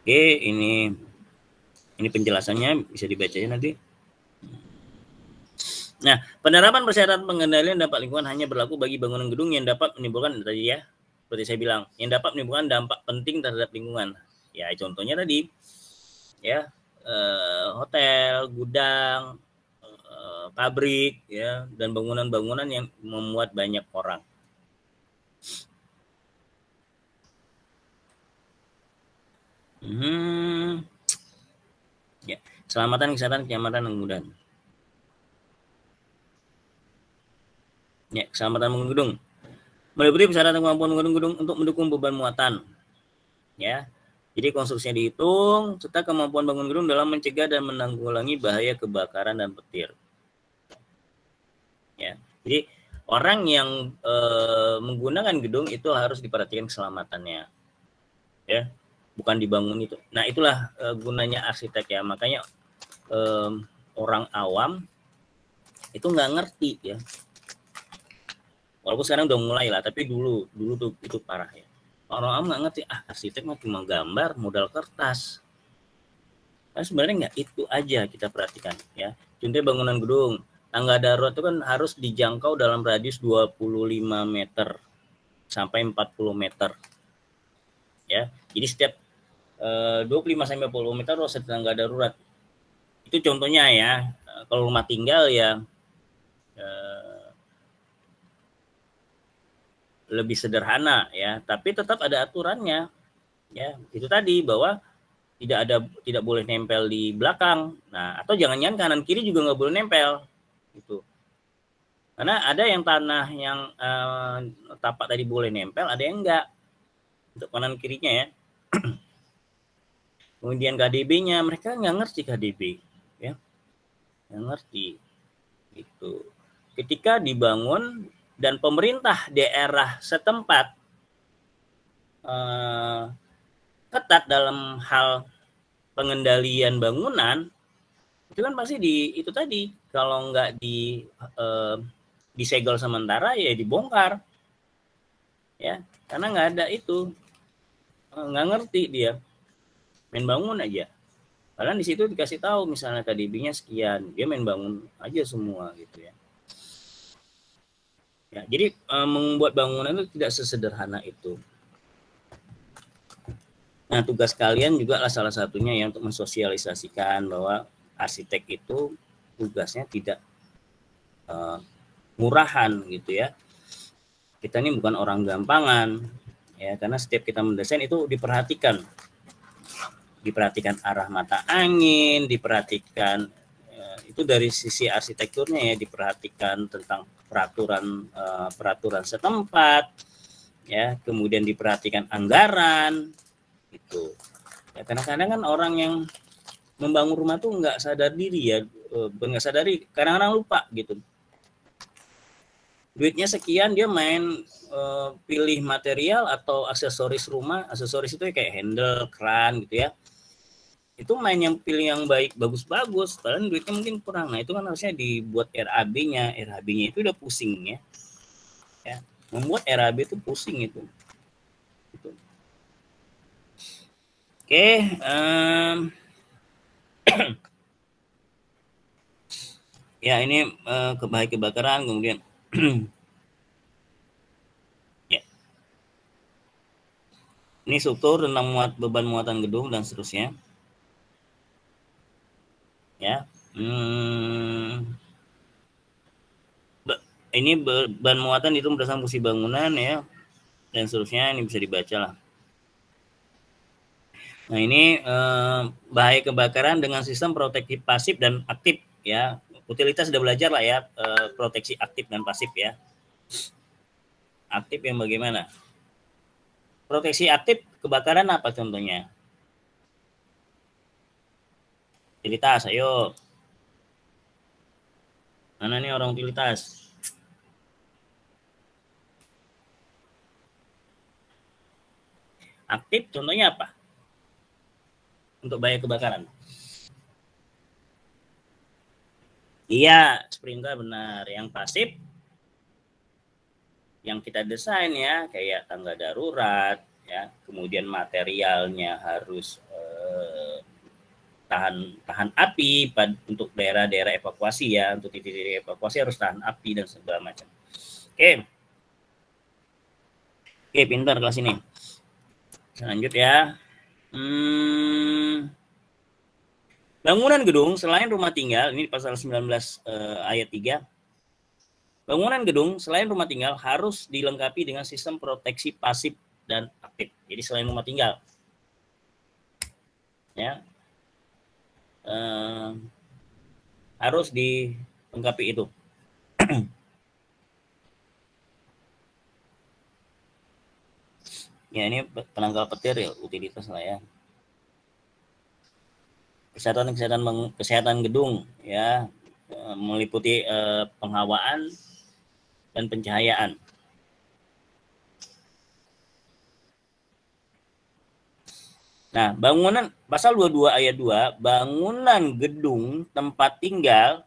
Oke, ini penjelasannya bisa dibacanya nanti. Nah, penerapan persyaratan pengendalian dampak lingkungan hanya berlaku bagi bangunan gedung yang dapat menimbulkan tadi, ya, seperti saya bilang, yang dapat menimbulkan dampak penting terhadap lingkungan. Ya, contohnya tadi, ya, hotel, gudang, pabrik, ya, dan bangunan-bangunan yang memuat banyak orang. Ya, keselamatan, kesehatan, kenyamanan, dan kemudahan. Ya, keselamatan bangunan gedung meliputi persyaratan kemampuan bangunan gedung untuk mendukung beban muatan, ya. Jadi konstruksinya dihitung serta kemampuan bangunan gedung dalam mencegah dan menanggulangi bahaya kebakaran dan petir. Ya, jadi orang yang menggunakan gedung itu harus diperhatikan keselamatannya, ya, bukan dibangun itu. Nah, itulah gunanya arsitek, ya. Makanya orang awam itu nggak ngerti, ya. Walaupun sekarang udah mulai lah, tapi dulu tuh itu parah, ya. Orang awam nggak ngerti, arsitek mah cuma gambar, modal kertas. Nah, sebenarnya nggak itu aja kita perhatikan, ya. Contohnya bangunan gedung, tangga darurat itu kan harus dijangkau dalam radius 25 meter sampai 40 meter. Ya. Jadi setiap 25 sampai 40 meter harus ada tangga darurat. Itu contohnya, ya. Kalau rumah tinggal, ya, lebih sederhana, ya, tapi tetap ada aturannya, ya. Itu tadi bahwa tidak boleh nempel di belakang. Nah, atau jangan-jangan kanan kiri juga nggak boleh nempel, gitu. Karena ada yang tanah yang tapak tadi boleh nempel, ada yang enggak untuk kanan kirinya, ya. Kemudian KDB-nya, mereka nggak ngerti KDB, ya, nggak ngerti, gitu. Ketika dibangun dan pemerintah daerah setempat ketat dalam hal pengendalian bangunan, itu kan pasti itu tadi, kalau nggak disegel sementara, ya dibongkar, ya, karena nggak ada itu, nggak ngerti dia, main bangun aja. Padahal di situ dikasih tahu misalnya KDB-nya sekian, dia main bangun aja semua, gitu, ya. Ya, jadi membuat bangunan itu tidak sesederhana itu. Nah, tugas kalian juga lah salah satunya, ya, untuk mensosialisasikan bahwa arsitek itu tugasnya tidak murahan gitu ya. Kita ini bukan orang gampangan ya, karena setiap kita mendesain itu diperhatikan arah mata angin, diperhatikan itu dari sisi arsitekturnya ya, diperhatikan tentang peraturan setempat ya, kemudian diperhatikan anggaran itu ya. Kadang-kadang kan orang yang membangun rumah tuh nggak sadar diri ya, nggak sadari, kadang-kadang lupa gitu, duitnya sekian dia main pilih material atau aksesoris rumah. Aksesoris itu kayak handle, keran gitu ya, itu main yang pilih yang baik, bagus-bagus, padahal duitnya mungkin kurang. Nah itu kan harusnya dibuat RAB-nya itu udah pusing ya, membuat RAB itu pusing itu. Oke, ya ini kebakaran, kemudian ya, ini struktur tentang beban muatan gedung dan seterusnya ya. Ini beban muatan itu berdasarkan fungsi bangunan ya dan seterusnya, ini bisa dibaca lah. Nah ini bahaya kebakaran dengan sistem proteksi pasif dan aktif ya. Utilitas sudah belajar lah ya, proteksi aktif dan pasif ya. Aktif yang bagaimana? Proteksi aktif kebakaran apa contohnya? Utilitas, ayo. Mana nih orang utilitas? Aktif contohnya apa? Untuk bahaya kebakaran. Iya, sprinkler benar. Yang pasif yang kita desain ya, kayak tangga darurat ya, kemudian materialnya harus tahan api untuk daerah-daerah evakuasi ya, untuk titik-titik evakuasi harus tahan api dan segala macam. Oke, pintar kelas ini. Lanjut ya. Bangunan gedung selain rumah tinggal, ini pasal 19 ayat 3. Bangunan gedung selain rumah tinggal harus dilengkapi dengan sistem proteksi pasif dan aktif. Jadi selain rumah tinggal, ya harus dilengkapi itu. Ya ini penangkal petir ya, utilitas lah ya. Kesehatan gedung ya, meliputi penghawaan dan pencahayaan. Nah, bangunan pasal 22 ayat 2, bangunan gedung tempat tinggal,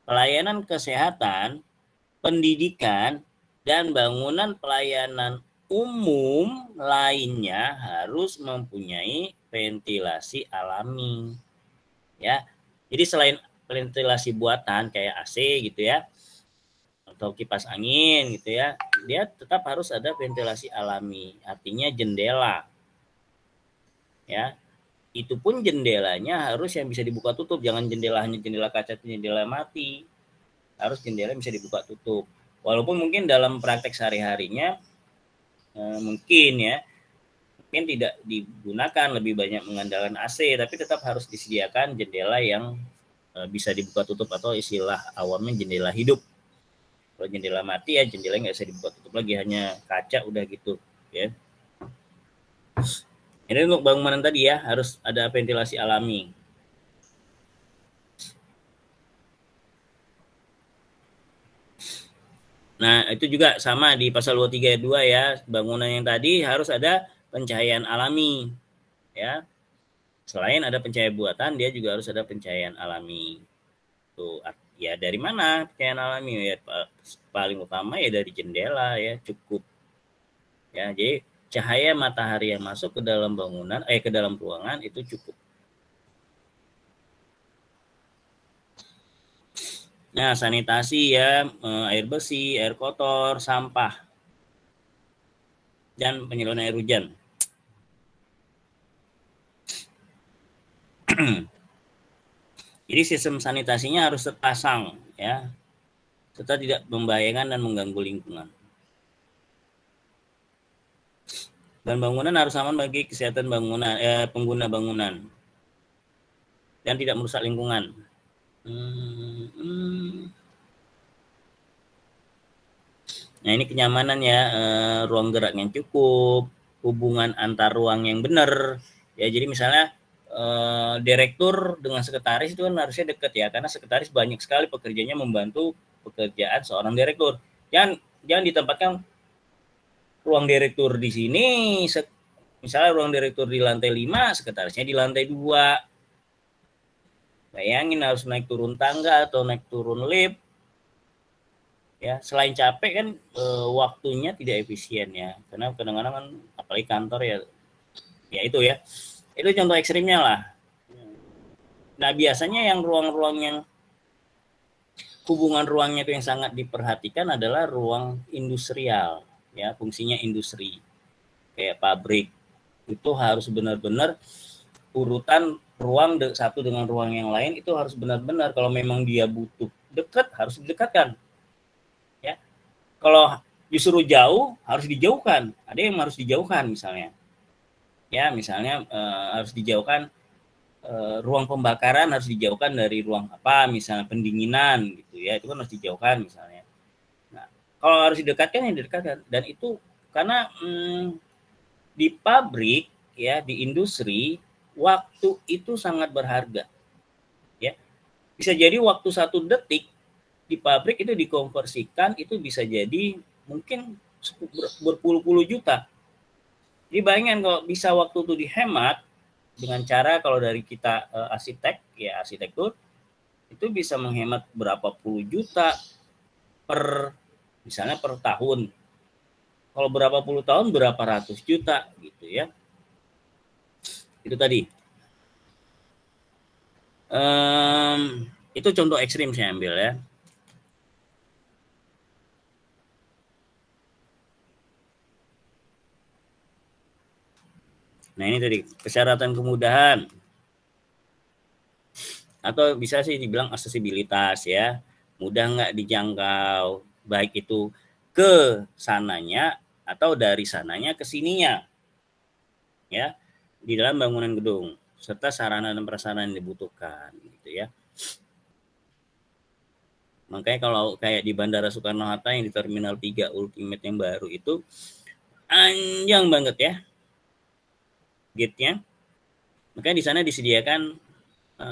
pelayanan kesehatan, pendidikan, dan bangunan pelayanan umum lainnya harus mempunyai ventilasi alami. Ya. Jadi selain ventilasi buatan kayak AC gitu ya, atau kipas angin gitu ya, dia tetap harus ada ventilasi alami, artinya jendela. Ya, itu pun jendelanya harus yang bisa dibuka tutup, jangan jendela hanya jendela kaca, jendela mati, harus jendela bisa dibuka tutup. Walaupun mungkin dalam praktek sehari-harinya mungkin tidak digunakan, lebih banyak mengandalkan AC, tapi tetap harus disediakan jendela yang bisa dibuka tutup, atau istilah awamnya jendela hidup. Kalau jendela mati ya jendela nggak bisa dibuka tutup lagi, hanya kaca udah gitu ya. Ini untuk bangunan tadi ya, harus ada ventilasi alami. Nah, itu juga sama di pasal 23 ayat 2 ya, bangunan yang tadi harus ada pencahayaan alami. Ya. Selain ada pencahayaan buatan, dia juga harus ada pencahayaan alami. Tuh, ya dari mana pencahayaan alami? Ya, paling utama ya dari jendela ya, cukup. Ya, jadi cahaya matahari yang masuk ke dalam bangunan, ke dalam ruangan itu cukup. Nah, sanitasi ya, air bersih, air kotor, sampah, dan penyaluran air hujan. Jadi sistem sanitasinya harus terpasang ya. serta tidak membahayakan dan mengganggu lingkungan. Dan bangunan harus aman bagi kesehatan pengguna bangunan dan tidak merusak lingkungan. Nah, ini kenyamanan ya, ruang gerak yang cukup, hubungan antar ruang yang benar. Ya, jadi misalnya direktur dengan sekretaris itu kan harusnya dekat ya, karena sekretaris banyak sekali pekerjaannya membantu pekerjaan seorang direktur. Jangan ditempatkan ruang direktur di sini, misalnya ruang direktur di lantai 5, sekretarisnya di lantai 2. Bayangin harus naik turun tangga atau naik turun lift. Ya, selain capek kan waktunya tidak efisien ya, karena kadang-kadang kan apalagi kantor ya itu ya. Itu contoh ekstrimnya lah. Nah, biasanya yang ruang-ruang yang hubungan ruangnya itu yang sangat diperhatikan adalah ruang industrial ya, fungsinya industri. Kayak pabrik. Itu harus benar-benar urutan ruang satu dengan ruang yang lain itu harus benar-benar, kalau memang dia butuh dekat harus didekatkan. Ya. Kalau disuruh jauh harus dijauhkan. Ada yang harus dijauhkan misalnya. Ya, misalnya harus dijauhkan ruang pembakaran harus dijauhkan dari ruang apa, misalnya pendinginan gitu ya, itu kan harus dijauhkan misalnya. Nah, kalau harus didekatkan ya didekatkan, dan itu karena di pabrik ya, di industri waktu itu sangat berharga ya. Bisa jadi waktu 1 detik di pabrik itu dikonversikan itu bisa jadi mungkin berpuluh-puluh juta. Jadi bayangin kalau bisa waktu itu dihemat dengan cara, kalau dari kita arsitek ya, arsitektur itu bisa menghemat berapa puluh juta misalnya per tahun. Kalau berapa puluh tahun berapa ratus juta gitu ya. Itu tadi. Itu contoh ekstrim saya ambil ya. Nah, ini tadi persyaratan kemudahan. Atau bisa sih dibilang aksesibilitas ya. Mudah nggak dijangkau, baik itu ke sananya atau dari sananya ke sininya. Ya, di dalam bangunan gedung, serta sarana dan prasarana yang dibutuhkan gitu ya. Makanya kalau kayak di Bandara Soekarno-Hatta yang di Terminal 3 Ultimate yang baru itu panjang banget ya gate-nya. Makanya di sana disediakan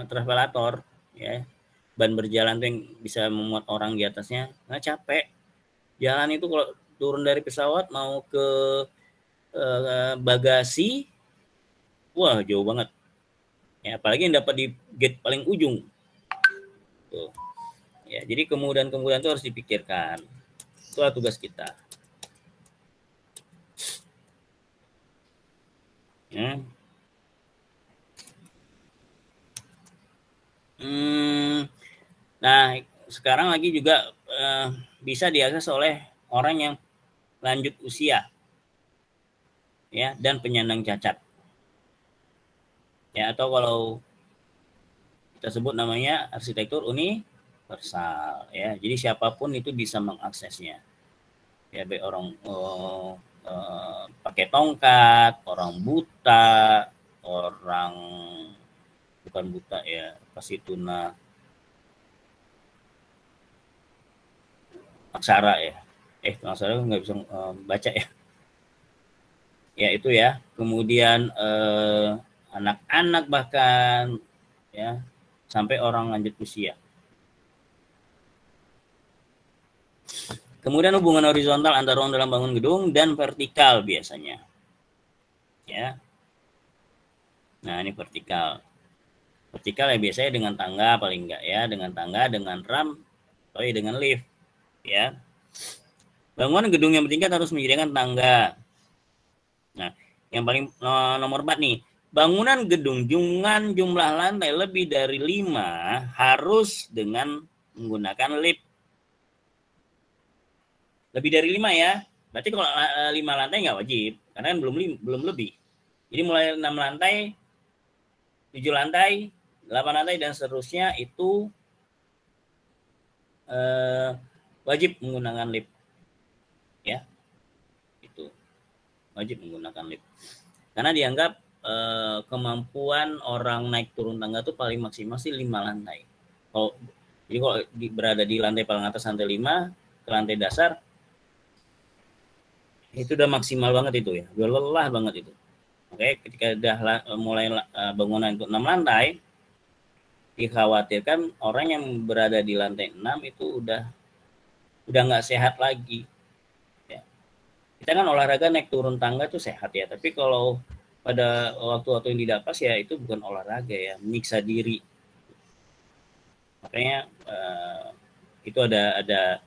travelator ya, ban berjalan tuh yang bisa memuat orang di atasnya. Nah, capek jalan itu kalau turun dari pesawat mau ke bagasi, wah jauh banget ya, apalagi yang dapat di gate paling ujung tuh ya. Jadi kemudahan itu harus dipikirkan, itulah tugas kita ya. Nah, sekarang lagi juga bisa diakses oleh orang yang lanjut usia ya, dan penyandang cacat ya, atau kalau kita sebut namanya arsitektur universal ya. Jadi siapapun itu bisa mengaksesnya ya, baik orang pakai tongkat, orang buta, orang bukan buta ya, pasti tuna aksara ya, aksara nggak bisa baca ya. Ya itu ya. Kemudian anak-anak bahkan ya, sampai orang lanjut usia. Kemudian hubungan horizontal antara ruang dalam bangun gedung dan vertikal biasanya. Ya. Nah, ini vertikal. Vertikal ya biasanya dengan tangga paling enggak ya, dengan tangga, dengan ramp, atau dengan lift ya. Bangunan gedung yang bertingkat harus menyediakan tangga. Nah, yang paling nomor 4 nih, bangunan gedung dengan jumlah lantai lebih dari 5 harus dengan menggunakan lift. Lebih dari 5 ya. Berarti kalau 5 lantai nggak wajib, karena kan belum lebih. Jadi mulai 6 lantai, 7 lantai, 8 lantai dan seterusnya itu wajib menggunakan lift. Ya, itu wajib menggunakan lift. Karena dianggap kemampuan orang naik turun tangga itu paling maksimal sih 5 lantai. Jadi kalau berada di lantai paling atas lantai 5 ke lantai dasar itu udah maksimal banget itu ya, udah lelah banget itu. Oke, ketika udah mulai bangunan itu 6 lantai, dikhawatirkan orang yang berada di lantai 6 itu udah nggak sehat lagi. Ya. Kita kan olahraga naik turun tangga tuh sehat ya, tapi kalau pada waktu-waktu yang tidak pas ya itu bukan olahraga ya, menyiksa diri. Makanya itu ada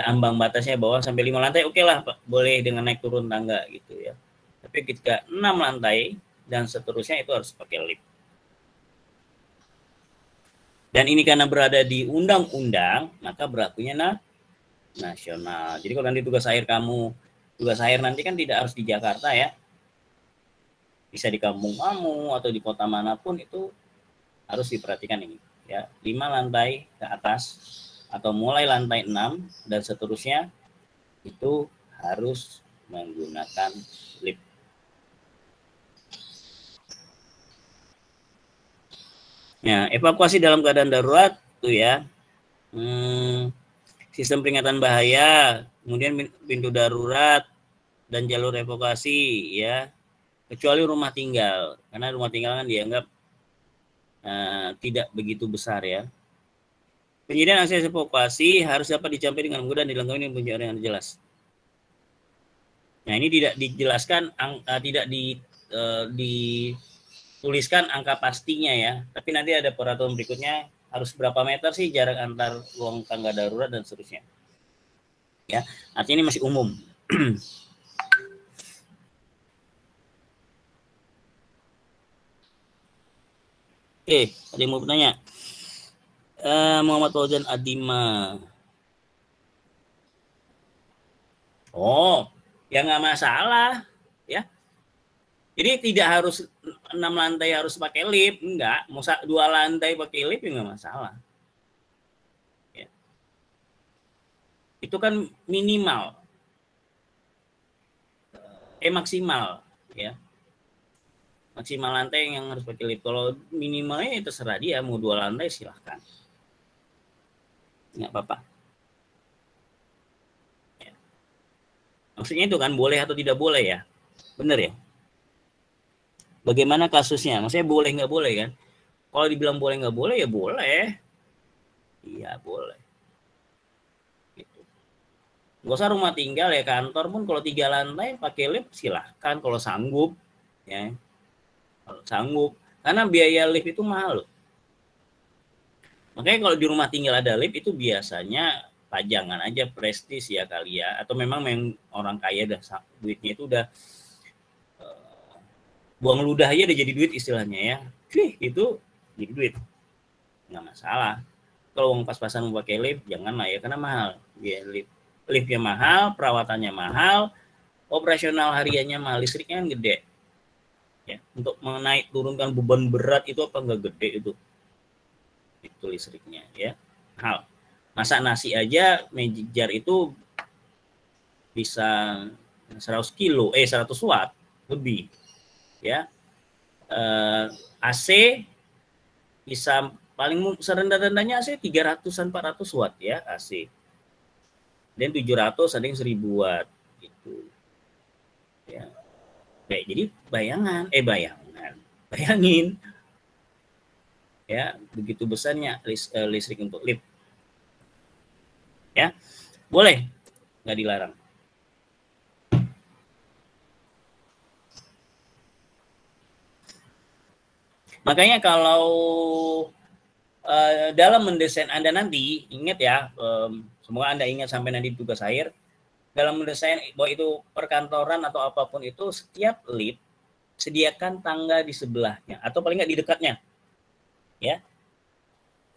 ambang batasnya bahwa sampai 5 lantai oke lah Pak, boleh dengan naik turun tangga gitu ya. Tapi ketika 6 lantai dan seterusnya itu harus pakai lift. Dan ini karena berada di undang-undang, maka berlakunya nasional. Jadi kalau nanti tugas akhir nanti kan tidak harus di Jakarta ya. Bisa di kampung kamu atau di kota manapun itu harus diperhatikan ini ya. 5 lantai ke atas atau mulai lantai 6 dan seterusnya itu harus menggunakan lift. Ya, evakuasi dalam keadaan darurat tuh ya. Sistem peringatan bahaya, kemudian pintu darurat dan jalur evakuasi ya. Kecuali rumah tinggal, karena rumah tinggal kan dianggap tidak begitu besar ya. Penyediaan akses evakuasi harus dapat dicapai dengan mudah dan dilengkapi dengan pencarian yang jelas. Nah ini tidak dijelaskan, tidak dituliskan angka pastinya ya. Tapi nanti ada peraturan berikutnya harus berapa meter sih jarak antar ruang tangga darurat dan seterusnya. Ya, artinya ini masih umum. Oke, ada yang mau bertanya? Muhammad Fauzan Adima. Oh, ya nggak masalah, ya. Jadi tidak harus 6 lantai harus pakai lift, enggak. Mau 2 lantai pakai lift ya nggak masalah. Ya. Itu kan minimal, maksimal, ya. Maksimal lantai yang harus pakai lift. Kalau minimalnya itu terserah dia, mau 2 lantai silahkan. Nggak apa-apa. Ya. Maksudnya itu kan boleh atau tidak boleh ya? Bener ya? Bagaimana kasusnya? Maksudnya boleh nggak boleh kan? Kalau dibilang boleh nggak boleh ya boleh. Iya boleh. Gitu. Nggak usah rumah tinggal ya, kantor pun kalau 3 lantai pakai lift silahkan kalau sanggup. Ya. Kalau sanggup. Karena biaya lift itu mahal loh. Makanya kalau di rumah tinggal ada lift itu biasanya pajangan aja, prestis ya kali ya. Atau memang orang kaya dah duitnya itu udah buang ludah aja udah jadi duit istilahnya ya. Itu jadi duit. Nggak masalah. Kalau uang pas-pasan mau pakai lift janganlah ya karena mahal. Ya, liftnya mahal, perawatannya mahal, operasional hariannya mahal, listriknya kan gede. Ya, untuk menaik turunkan beban berat itu apa enggak gede itu listriknya ya, mahal. Masak nasi aja magic jar itu bisa 100 kilo 100 watt lebih ya. AC bisa paling serendah-rendahnya AC 300-an 400 watt ya AC. Dan 700 ada yang 1000 watt gitu. Ya. Baik, jadi bayangin ya begitu besarnya listrik untuk lift ya, boleh nggak dilarang. Makanya kalau dalam mendesain Anda nanti ingat ya, semoga Anda ingat sampai nanti tugas akhir, dalam mendesain bahwa itu perkantoran atau apapun itu, setiap lift sediakan tangga di sebelahnya atau paling nggak di dekatnya ya.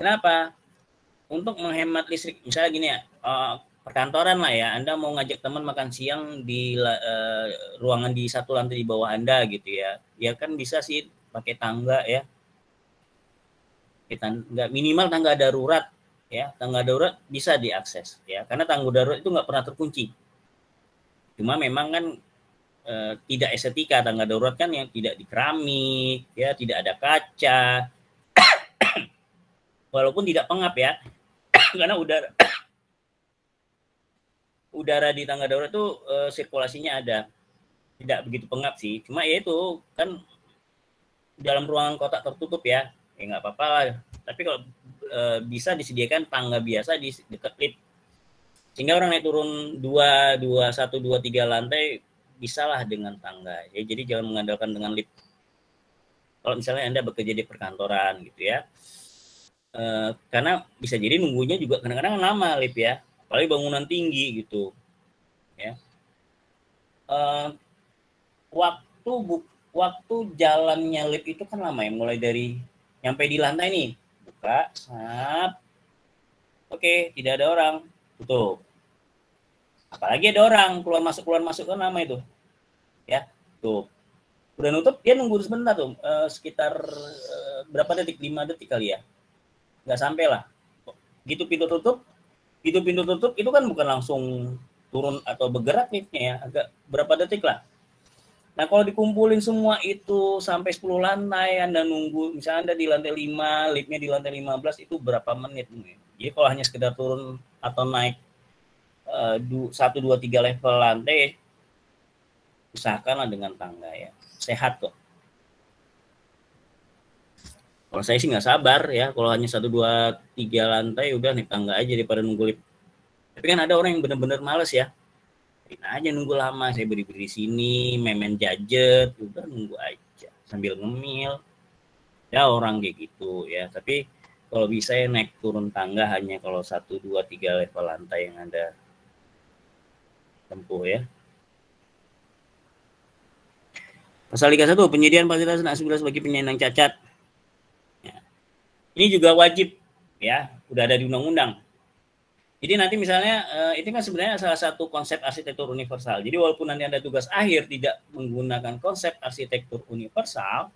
Kenapa? Untuk menghemat listrik. Misalnya gini ya, perkantoran lah ya, Anda mau ngajak teman makan siang di ruangan di 1 lantai di bawah Anda gitu ya, ya kan bisa sih pakai tangga ya, nggak minimal tangga darurat ya tangga darurat bisa diakses ya, karena tangga darurat itu nggak pernah terkunci. Cuma memang kan tidak estetika tangga darurat kan yang tidak di keramik ya, tidak ada kaca, walaupun tidak pengap ya karena udara di tangga darurat itu sirkulasinya ada, tidak begitu pengap sih, cuma ya itu kan dalam ruangan kotak tertutup ya nggak apa-apa lah. Tapi kalau bisa disediakan tangga biasa di dekat lift, sehingga orang naik turun 1, 2, 3 lantai bisalah dengan tangga ya. Jadi jangan mengandalkan dengan lift kalau misalnya Anda bekerja di perkantoran gitu ya, karena bisa jadi nunggunya juga kadang-kadang lama lift ya, apalagi bangunan tinggi gitu ya. Waktu jalannya lift itu kan lama ya, mulai dari nyampe di lantai nih, buka, oke, tidak ada orang, tutup. Apalagi ada orang keluar masuk kan lama itu ya. Tuh udah nutup, dia nunggu sebentar tuh, sekitar berapa detik, 5 detik kali ya, nggak sampai lah. Gitu pintu tutup itu kan bukan langsung turun atau bergerak liftnya ya, agak berapa detik lah. Nah kalau dikumpulin semua itu sampai 10 lantai, Anda nunggu, misalnya Anda di lantai 5, liftnya di lantai 15, itu berapa menit mungkin. Jadi kalau hanya sekedar turun atau naik 1, 2, 3 level lantai, usahakanlah dengan tangga ya, sehat kok. Kalau saya sih nggak sabar ya, kalau hanya 1, 2, 3 lantai udah naik tangga aja daripada nunggu lift. Tapi kan ada orang yang benar-benar males ya, aja nunggu lama, saya berdiri di sini main gadget, udah nunggu aja sambil ngemil ya, orang kayak gitu ya. Tapi kalau bisa ya naik turun tangga hanya kalau 1, 2, 3 level lantai yang Anda tempuh ya. Pasal 31, penyediaan fasilitas aksesibilitas bagi penyandang cacat. Ya. Ini juga wajib ya, udah ada di undang-undang. Jadi nanti misalnya itu kan sebenarnya salah satu konsep arsitektur universal. Jadi walaupun nanti Anda tugas akhir tidak menggunakan konsep arsitektur universal,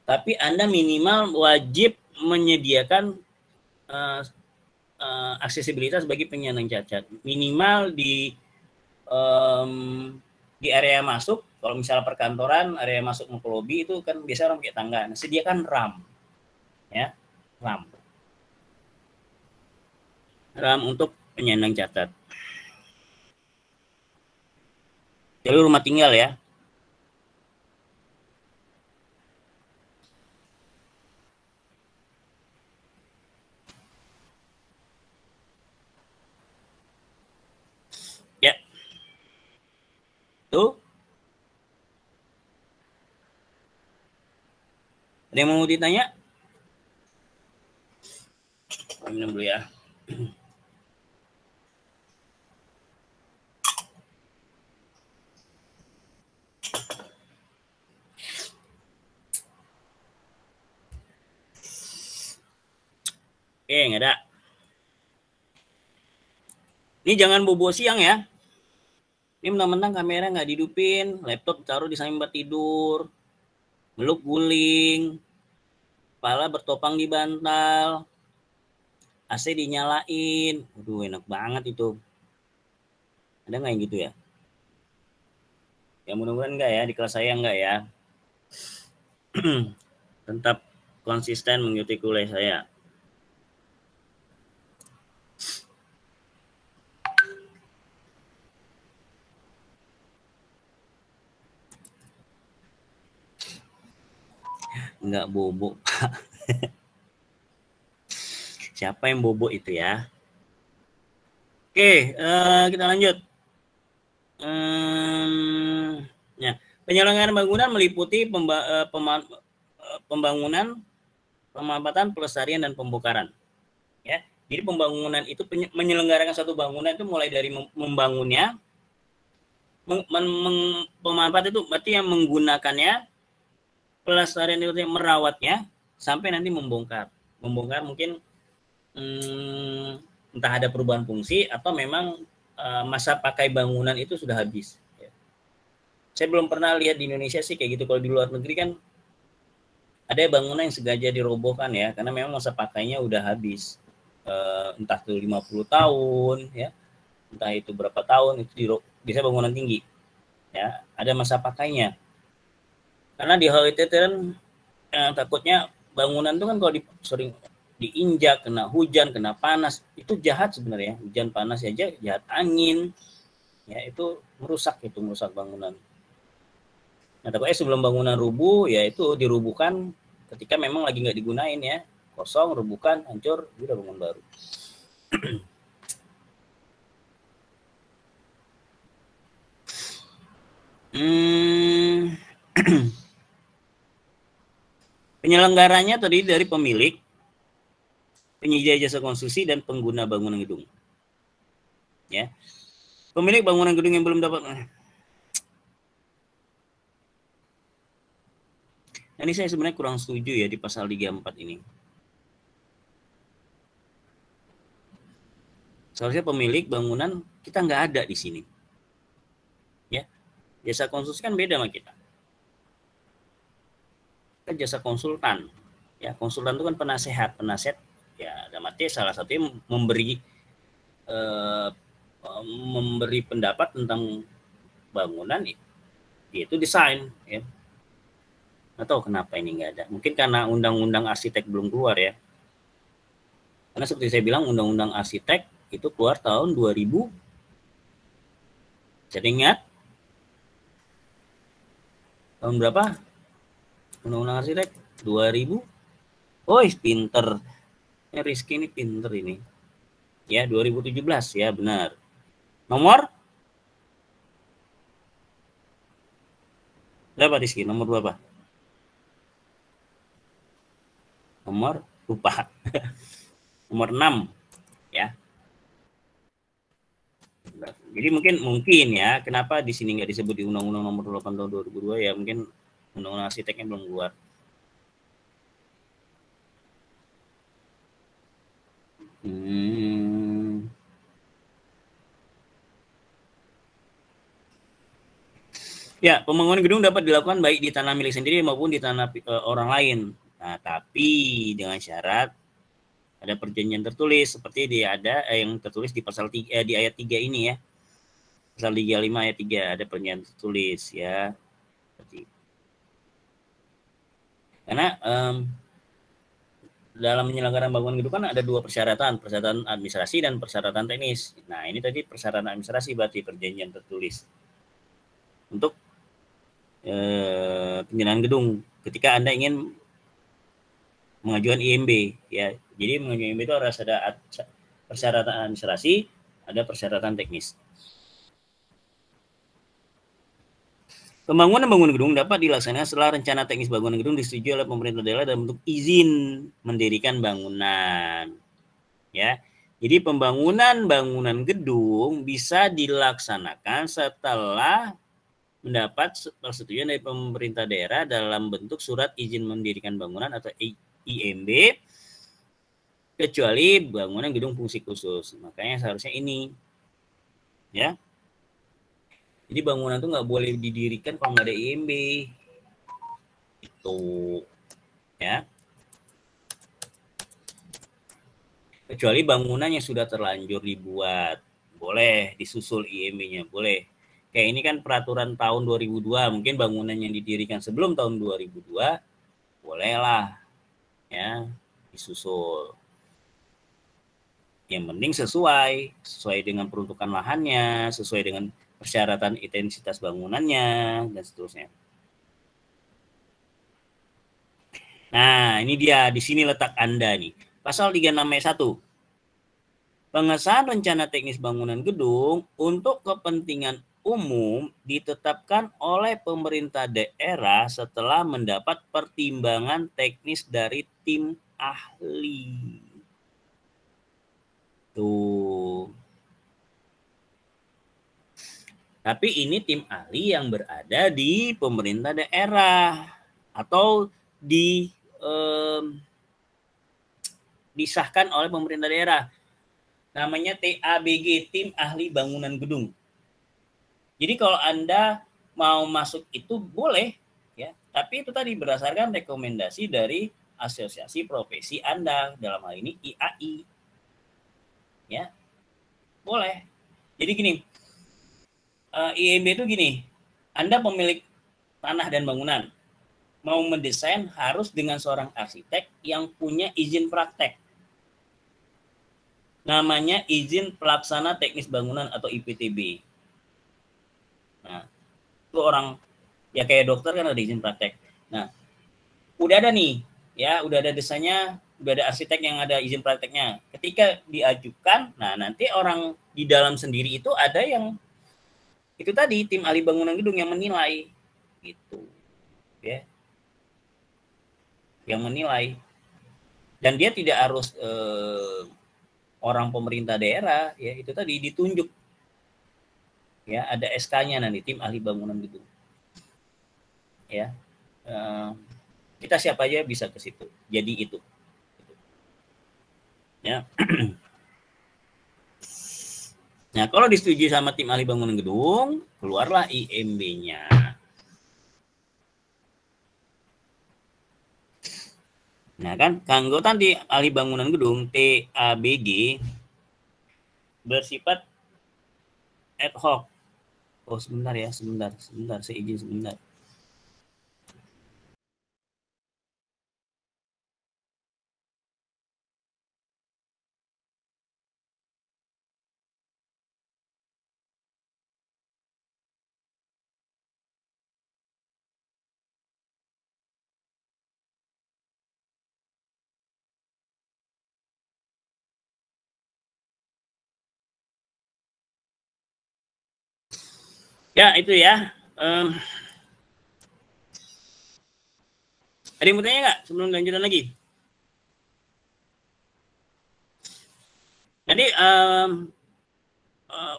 tapi Anda minimal wajib menyediakan aksesibilitas bagi penyandang cacat. Minimal di area masuk, kalau misalnya perkantoran, area masuk ke lobi itu kan biasa orang pakai tangga. Nah, sediakan ramp, ya, ramp untuk penyandang cacat. Jadi rumah tinggal ya. Ya. Tuh. Ada yang mau ditanya? Minum dulu ya. Oke, nggak ada. Ini jangan bobo siang ya. Ini mentang-mentang kamera nggak dihidupin, laptop taruh di samping tempat tidur, meluk guling, kepala bertopang di bantal, AC dinyalain. Aduh, enak banget itu. Ada nggak yang gitu ya? Ya mudah-mudahan enggak ya, di kelas saya enggak ya. Tetap konsisten mengikuti kuliah saya. Enggak bobo. Siapa yang bobo itu ya? Oke, kita lanjut. Ya, penyelenggaraan bangunan meliputi pembangunan, pemanfaatan, pelestarian, dan pembongkaran. Ya, jadi pembangunan itu menyelenggarakan satu bangunan itu mulai dari membangunnya, pemanfaat itu berarti yang menggunakannya, pelestarian itu yang merawatnya, sampai nanti membongkar. Membongkar mungkin entah ada perubahan fungsi atau memang masa pakai bangunan itu sudah habis. Ya. Saya belum pernah lihat di Indonesia sih kayak gitu. Kalau di luar negeri kan ada bangunan yang sengaja dirobohkan ya, karena memang masa pakainya udah habis. entah itu 50 tahun ya, entah itu berapa tahun, itu bisa bangunan tinggi ya, ada masa pakainya. Karena di hal itu kan takutnya bangunan itu kan kalau sering diinjak, kena hujan, kena panas, itu jahat sebenarnya. Hujan panas aja jahat, angin ya, itu merusak bangunan. Nah, takutnya sebelum bangunan rubuh ya itu dirubuhkan ketika memang lagi nggak digunain ya, kosong, rubuhkan, hancur, udah bangun baru. Penyelenggaranya terdiri dari pemilik, penyedia jasa konstruksi, dan pengguna bangunan gedung. Ya, pemilik bangunan gedung yang belum dapat. Nah, ini saya sebenarnya kurang setuju ya di pasal 34 ini. Seharusnya pemilik bangunan kita nggak ada di sini. Ya, jasa konstruksi kan beda sama kita. Kita jasa konsultan. Ya, konsultan itu kan penasehat ya, dalam arti salah satunya memberi pendapat tentang bangunan, yaitu desain ya. Nggak tahu kenapa ini nggak ada. Mungkin karena undang-undang arsitek belum keluar ya. Karena seperti saya bilang, undang-undang arsitek itu keluar tahun 2000. Jadi ingat? Tahun berapa? Undang-undang arsitek 2000. Oh, pinter. Ya, Rizky ini pinter ini. Ya, 2017 ya, benar. Nomor berapa Rizky? Nomor berapa? Nomor lupa. Nomor 6 ya. Jadi mungkin ya, kenapa di sini nggak disebut di Undang-Undang Nomor 8 tahun 2002 ya, mungkin Undang-Undang arsiteknya belum keluar. Ya, pembangunan gedung dapat dilakukan baik di tanah milik sendiri maupun di tanah orang lain. Nah, tapi dengan syarat ada perjanjian tertulis seperti yang tertulis di pasal 3 di ayat 3 ini ya. Pasal 35 ayat 3 ada perjanjian tertulis ya. Karena dalam penyelenggaraan bangunan gedung kan ada dua persyaratan administrasi dan persyaratan teknis. Nah, ini tadi persyaratan administrasi berarti perjanjian tertulis untuk penyelenggaraan gedung ketika Anda ingin mengajukan IMB ya. Jadi mengajukan IMB itu harus ada persyaratan administrasi, ada persyaratan teknis. Pembangunan bangunan gedung dapat dilaksanakan setelah rencana teknis bangunan gedung disetujui oleh pemerintah daerah dalam bentuk izin mendirikan bangunan. Ya. Jadi pembangunan bangunan gedung bisa dilaksanakan setelah mendapat persetujuan dari pemerintah daerah dalam bentuk surat izin mendirikan bangunan atau IMB, kecuali bangunan gedung fungsi khusus. Makanya seharusnya ini ya. Jadi bangunan itu nggak boleh didirikan kalau nggak ada IMB. Itu ya. Kecuali bangunan yang sudah terlanjur dibuat, boleh disusul IMB-nya, boleh. Kayak ini kan peraturan tahun 2002, mungkin bangunan yang didirikan sebelum tahun 2002, bolehlah ya disusul. Yang penting sesuai dengan peruntukan lahannya, sesuai dengan persyaratan intensitas bangunannya, dan seterusnya. Nah, ini dia, di sini letak Anda nih. Pasal 36 ayat 1. Pengesahan rencana teknis bangunan gedung untuk kepentingan umum ditetapkan oleh pemerintah daerah setelah mendapat pertimbangan teknis dari tim ahli. Tuh. Tapi ini tim ahli yang berada di pemerintah daerah atau disahkan oleh pemerintah daerah. Namanya TABG, Tim Ahli Bangunan Gedung. Jadi kalau Anda mau masuk itu boleh ya, tapi itu tadi berdasarkan rekomendasi dari asosiasi profesi Anda, dalam hal ini IAI. ya boleh. Jadi gini, IMB itu gini, Anda pemilik tanah dan bangunan, mau mendesain harus dengan seorang arsitek yang punya izin praktek. Namanya izin pelaksana teknis bangunan atau IPTB. Nah, itu orang ya kayak dokter kan ada izin praktek. Nah, udah ada nih, ya udah ada desainnya, udah ada arsitek yang ada izin prakteknya. Ketika diajukan, nah nanti orang di dalam sendiri itu ada yang itu tadi tim ahli bangunan gedung yang menilai, gitu, ya, yang menilai. Dan dia tidak harus orang pemerintah daerah, ya itu tadi ditunjuk, ya ada SK-nya nanti tim ahli bangunan gedung, ya. Kita siapa aja bisa ke situ, jadi itu, ya. Nah, kalau disetujui sama tim ahli bangunan gedung, keluarlah IMB-nya. Nah, kan keanggotaan di ahli bangunan gedung TABG bersifat ad hoc. Oh, sebentar ya, sebentar, saya izin sebentar. Ya, itu ya. Ada yang mau tanya nggak sebelum lanjutan lagi? Jadi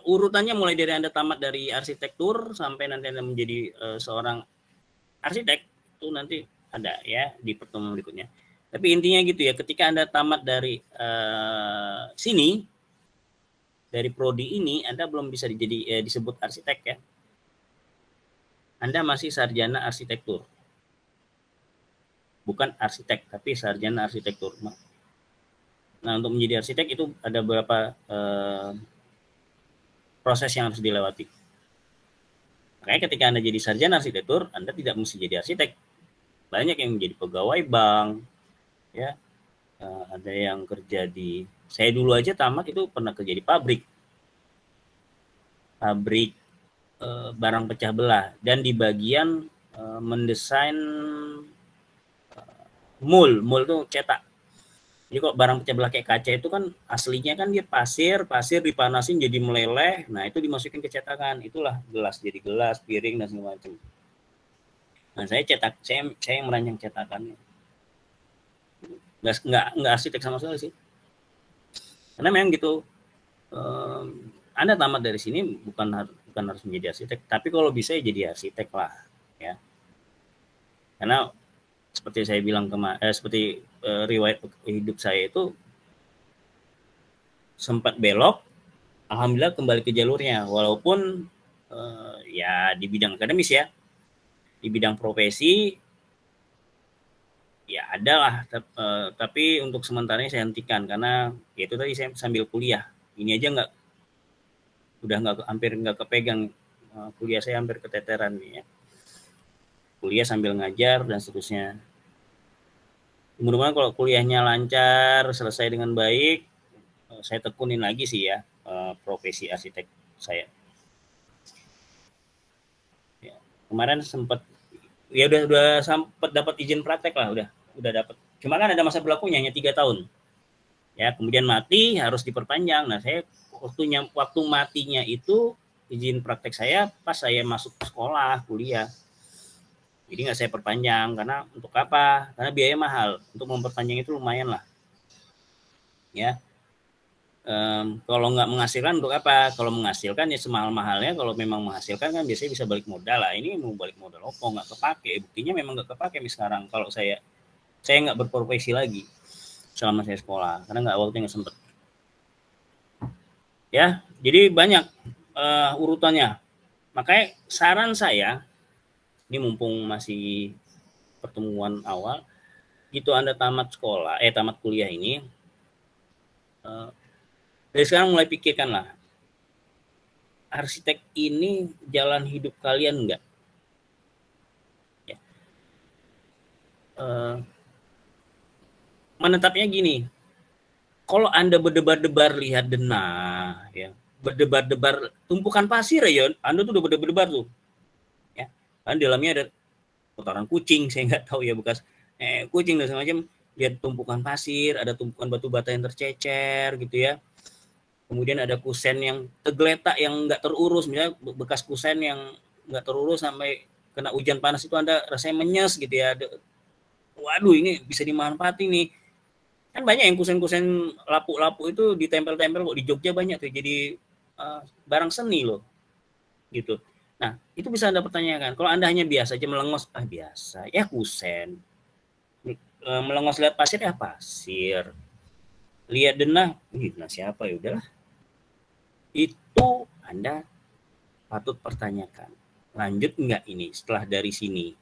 urutannya mulai dari Anda tamat dari arsitektur sampai nanti Anda menjadi seorang arsitek, itu nanti ada ya di pertemuan berikutnya. Tapi intinya gitu ya, ketika Anda tamat dari sini, dari prodi ini, Anda belum bisa disebut arsitek ya. Anda masih sarjana arsitektur. Bukan arsitek, tapi sarjana arsitektur. Nah, untuk menjadi arsitek itu ada beberapa proses yang harus dilewati. Makanya ketika Anda jadi sarjana arsitektur, Anda tidak mesti jadi arsitek. Banyak yang menjadi pegawai bank, ya. Ada yang kerja di, saya dulu aja tamat itu pernah kerja di pabrik barang pecah belah, dan di bagian mendesain mold itu cetak. Jadi kok barang pecah belah kayak kaca itu kan aslinya kan dia pasir dipanasin jadi meleleh, nah itu dimasukin ke cetakan, itulah gelas jadi gelas, piring dan segala macam. Nah saya yang merancang cetakannya. Nggak arsitek sama sekali sih, karena memang gitu. Anda tamat dari sini bukan harus menjadi arsitek, tapi kalau bisa ya jadi arsitek lah, ya. Karena seperti saya bilang seperti riwayat hidup saya itu sempat belok, alhamdulillah kembali ke jalurnya, walaupun ya di bidang akademis ya, di bidang profesi ya ada lah, tapi untuk sementara saya hentikan karena ya itu tadi saya sambil kuliah, ini aja hampir nggak kepegang, kuliah saya hampir keteteran nih ya, kuliah sambil ngajar dan seterusnya. Mudah-mudahan kalau kuliahnya lancar, selesai dengan baik, saya tekunin lagi sih ya profesi arsitek saya. Ya, kemarin sempat ya udah sempat dapat izin praktek lah, udah dapat. Cuma kan ada masa berlakunya hanya 3 tahun. Ya, kemudian mati harus diperpanjang. Nah, saya waktu matinya itu izin praktek saya pas saya masuk sekolah, kuliah. Jadi nggak saya perpanjang, karena untuk apa? Karena biaya mahal. Untuk memperpanjang itu lumayan lah. Ya, kalau nggak menghasilkan untuk apa? Kalau menghasilkan ya semahal-mahalnya. Kalau memang menghasilkan kan biasanya bisa balik modal lah. Ini mau balik modal nggak kepake. Buktinya memang nggak kepake nih sekarang. Kalau saya nggak berprofesi lagi selama saya sekolah, karena waktunya nggak sempet. Ya, jadi banyak urutannya. Makanya saran saya, ini mumpung masih pertemuan awal, gitu Anda tamat kuliah ini, Dari sekarang mulai pikirkanlah, arsitek ini jalan hidup kalian enggak? Ya. Menetapnya gini, kalau Anda berdebar-debar lihat denah, ya, berdebar-debar tumpukan pasir ya, Anda tuh udah berdebar-debar tuh, ya, kan di dalamnya ada kotoran kucing, saya nggak tahu ya bekas kucing dan semacam, lihat tumpukan pasir, ada tumpukan batu bata yang tercecer gitu ya, kemudian ada kusen yang tergeletak yang nggak terurus, misalnya bekas kusen yang nggak terurus sampai kena hujan panas itu Anda rasanya menyes gitu ya, waduh ini bisa dimanfaati nih. Kan banyak yang kusen-kusen lapuk-lapuk itu ditempel-tempel kok, di Jogja banyak tuh, jadi barang seni loh gitu. Nah itu bisa Anda pertanyakan, kalau Anda hanya biasa aja melengos, biasa ya kusen, melengos lihat pasir ya pasir, lihat denah, denah siapa, ya udahlah. Itu Anda patut pertanyakan, lanjut nggak ini setelah dari sini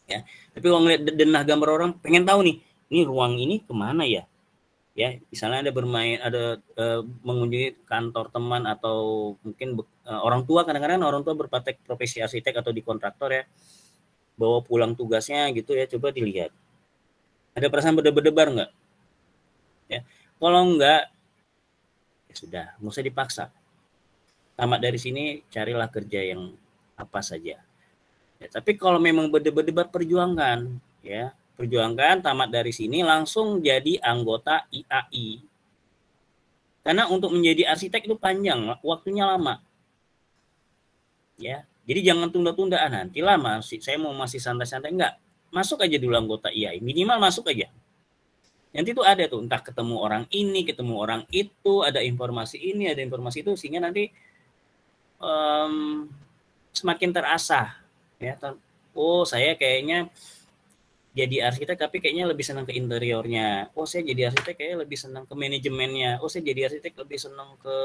ya. Tapi kalau ngeliat denah gambar orang, pengen tahu nih, ini ruang ini kemana ya? Ya, misalnya ada bermain, ada mengunjungi kantor teman atau mungkin orang tua, kadang-kadang orang tua berpraktek profesi arsitek atau di kontraktor ya, bawa pulang tugasnya gitu ya, coba dilihat. Ada perasaan berdebar-debar nggak? Ya, kalau enggak, ya sudah, nggak usah dipaksa. Tamat dari sini, carilah kerja yang apa saja. Ya, tapi kalau memang berdebar-debar, perjuangkan, ya. Perjuangkan, tamat dari sini langsung jadi anggota IAI. Karena untuk menjadi arsitek itu panjang, waktunya lama. Ya, jadi jangan tunda-tunda, nantilah saya mau masih santai-santai, enggak. Masuk aja dulu anggota IAI, minimal masuk aja. Nanti tuh ada tuh, entah ketemu orang ini, ketemu orang itu, ada informasi ini, ada informasi itu, sehingga nanti semakin terasah. Ya, oh saya kayaknya jadi arsitek tapi kayaknya lebih senang ke interiornya. Oh saya jadi arsitek kayaknya lebih senang ke manajemennya. Oh saya jadi arsitek lebih senang ke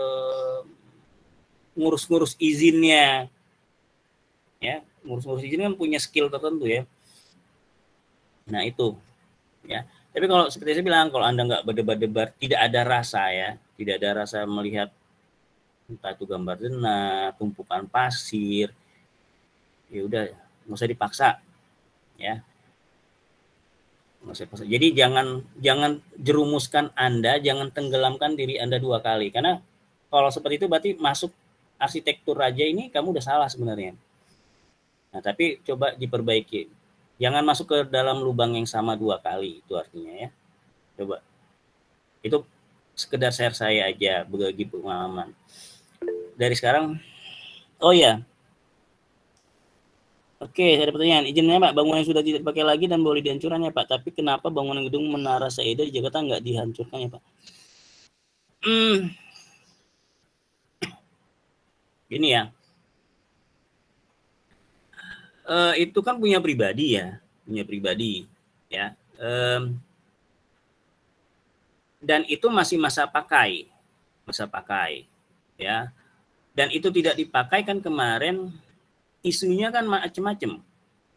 ngurus-ngurus izinnya. Ya, ngurus-ngurus izin kan punya skill tertentu ya. Nah itu ya. Tapi kalau seperti saya bilang, kalau Anda nggak berdebar-debar, tidak ada rasa ya, tidak ada rasa melihat entah itu gambar denah, tumpukan pasir, ya udah nggak usah dipaksa ya. Jadi jangan jerumuskan Anda, jangan tenggelamkan diri Anda 2 kali, karena kalau seperti itu berarti masuk arsitektur aja ini kamu udah salah sebenarnya. Nah tapi coba diperbaiki, jangan masuk ke dalam lubang yang sama 2 kali, itu artinya ya. Coba itu sekedar share saya aja, berbagi pengalaman dari sekarang. Oh ya, oke, ada pertanyaan. Izinnya Pak, bangunan sudah tidak dipakai lagi dan boleh dihancurkan ya Pak. Tapi kenapa bangunan gedung Menara Saida di Jakarta nggak dihancurkan ya Pak? Gini ya. Itu kan punya pribadi ya, ya. Dan itu masih masa pakai, ya. Dan itu tidak dipakai kan kemarin, isunya kan macam-macam.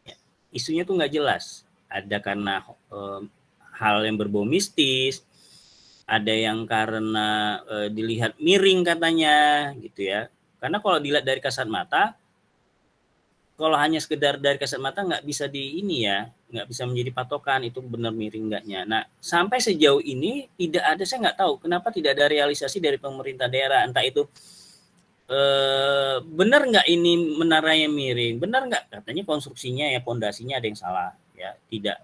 Ya. Isunya tuh nggak jelas. Ada karena hal yang berbau mistis, ada yang karena dilihat miring katanya, gitu ya. Karena kalau dilihat dari kasat mata, kalau hanya sekedar dari kasat mata nggak bisa nggak bisa menjadi patokan itu benar miring enggaknya. Nah, sampai sejauh ini tidak ada, saya nggak tahu kenapa tidak ada realisasi dari pemerintah daerah, entah itu benar nggak ini menaranya miring, benar nggak, katanya konstruksinya ya, pondasinya ada yang salah, ya tidak.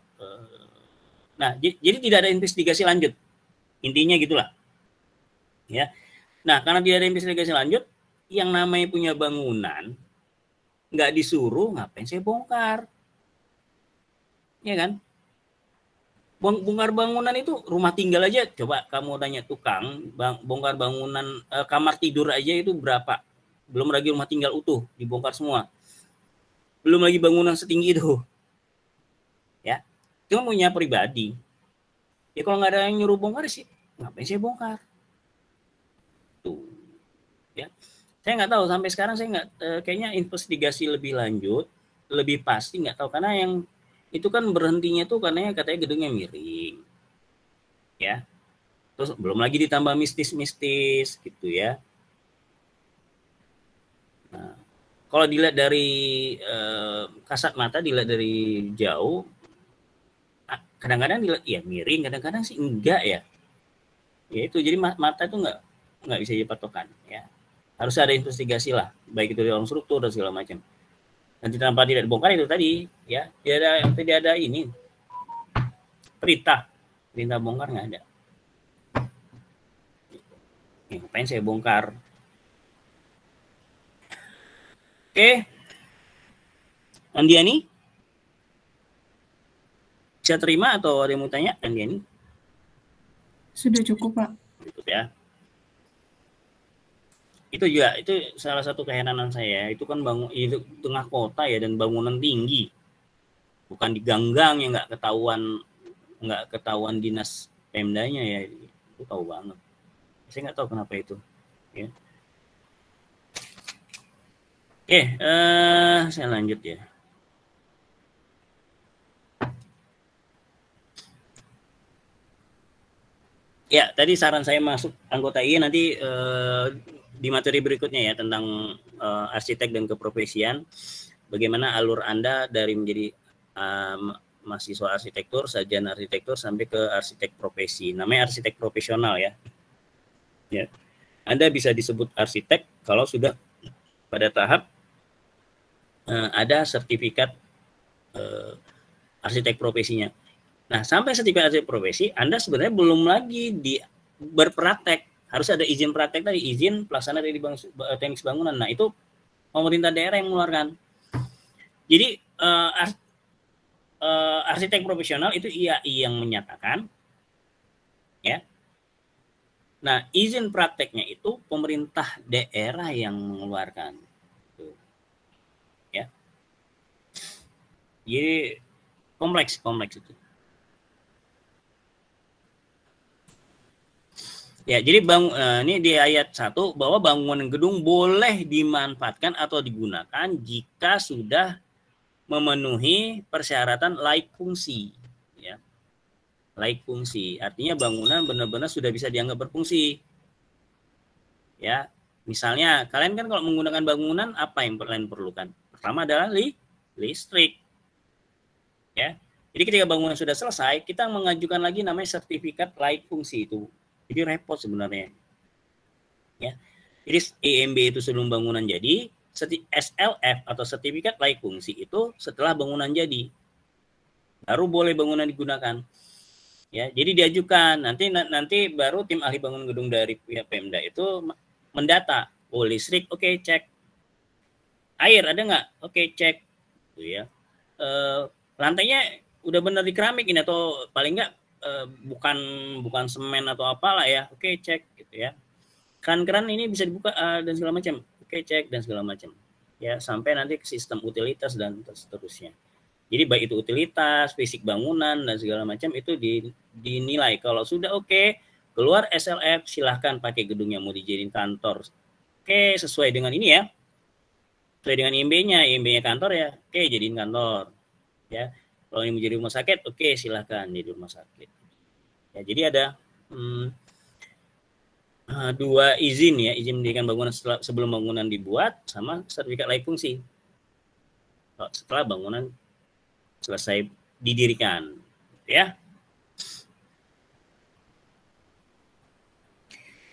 Nah, jadi tidak ada investigasi lanjut, intinya gitulah, ya. Nah, karena tidak ada investigasi lanjut, yang namanya punya bangunan nggak disuruh, ngapain saya bongkar, ya kan? Bongkar bangunan itu rumah tinggal aja, coba kamu tanya tukang bongkar bangunan kamar tidur aja itu berapa, belum lagi rumah tinggal utuh dibongkar semua, belum lagi bangunan setinggi itu, ya. Itu punya pribadi, ya kalau nggak ada yang nyuruh bongkar sih ngapain saya bongkar tuh, ya. Saya nggak tahu sampai sekarang, saya nggak kayaknya investigasi lebih lanjut, lebih pasti nggak tahu, karena yang itu kan berhentinya tuh karena katanya gedungnya miring, ya. Terus belum lagi ditambah mistis-mistis gitu ya. Nah, kalau dilihat dari kasat mata, dilihat dari jauh, kadang-kadang dilihat ya miring, kadang-kadang sih enggak ya. Ya itu, jadi mata itu nggak bisa dipatokan ya. Harus ada investigasi lah, baik itu di dalam struktur dan segala macam. Nanti tanpa tidak dibongkar itu tadi ya, tidak ada ini perintah bongkar, nggak ada. Ngapain saya bongkar? Oke, Andiani bisa terima atau ada yang mau tanya, Andiani? Sudah cukup, Pak. Cukup ya. Itu juga, itu salah satu keheranan saya. Itu kan itu tengah kota ya, dan bangunan tinggi, bukan di gang-gang yang nggak ketahuan dinas Pemdanya ya. Itu tahu banget. Saya nggak tahu kenapa itu. Ya. Oke, saya lanjut ya. Ya, tadi saran saya masuk anggota I nanti di materi berikutnya ya, tentang arsitek dan keprofesian. Bagaimana alur Anda dari menjadi mahasiswa arsitektur, sarjana arsitektur, sampai ke arsitek profesi. Namanya arsitek profesional ya. Ya. Anda bisa disebut arsitek kalau sudah pada tahap ada sertifikat arsitek profesinya. Nah, sampai sertifikat arsitek profesi, Anda sebenarnya belum lagi berpraktek. Harus ada izin praktek tadi, izin pelaksana dari teknik bangunan. Nah, itu pemerintah daerah yang mengeluarkan. Jadi arsitek profesional itu IAI yang menyatakan, ya. Nah, izin prakteknya itu pemerintah daerah yang mengeluarkan. Ya. Jadi kompleks itu. Ya, jadi ini di ayat 1 bahwa bangunan gedung boleh dimanfaatkan atau digunakan jika sudah memenuhi persyaratan laik fungsi. Ya. Laik fungsi, artinya bangunan benar-benar sudah bisa dianggap berfungsi. Ya, misalnya kalian kan kalau menggunakan bangunan, apa yang kalian perlukan? Pertama adalah listrik. Ya. Jadi ketika bangunan sudah selesai, kita mengajukan lagi namanya sertifikat laik fungsi itu. Jadi repot sebenarnya. Ya. Jadi EMB itu sebelum bangunan jadi, SLF atau sertifikat laik fungsi itu setelah bangunan jadi. Baru boleh bangunan digunakan. Ya, jadi diajukan, nanti baru tim ahli bangun gedung dari pihak Pemda itu mendata. Oh, listrik, oke, cek. Air ada nggak? Oke, cek. Gitu ya. Lantainya udah benar di keramik ini atau paling nggak bukan semen atau apalah ya. Oke, cek gitu ya. Keran ini bisa dibuka dan segala macam. Oke, cek dan segala macam. Ya, sampai nanti ke sistem utilitas dan seterusnya. Jadi baik itu utilitas, fisik bangunan dan segala macam itu dinilai. Kalau sudah oke, keluar SLF, silahkan pakai gedung yang mau dijadiin kantor. Oke, sesuai dengan ini ya. Sesuai dengan IMB-nya, IMB-nya kantor ya. Oke, jadiin kantor. Ya. Kalau ini menjadi rumah sakit, oke, silahkan jadi rumah sakit. Ya, jadi ada dua izin ya, izin mendirikan bangunan sebelum bangunan dibuat sama sertifikat laik fungsi setelah bangunan selesai didirikan, ya.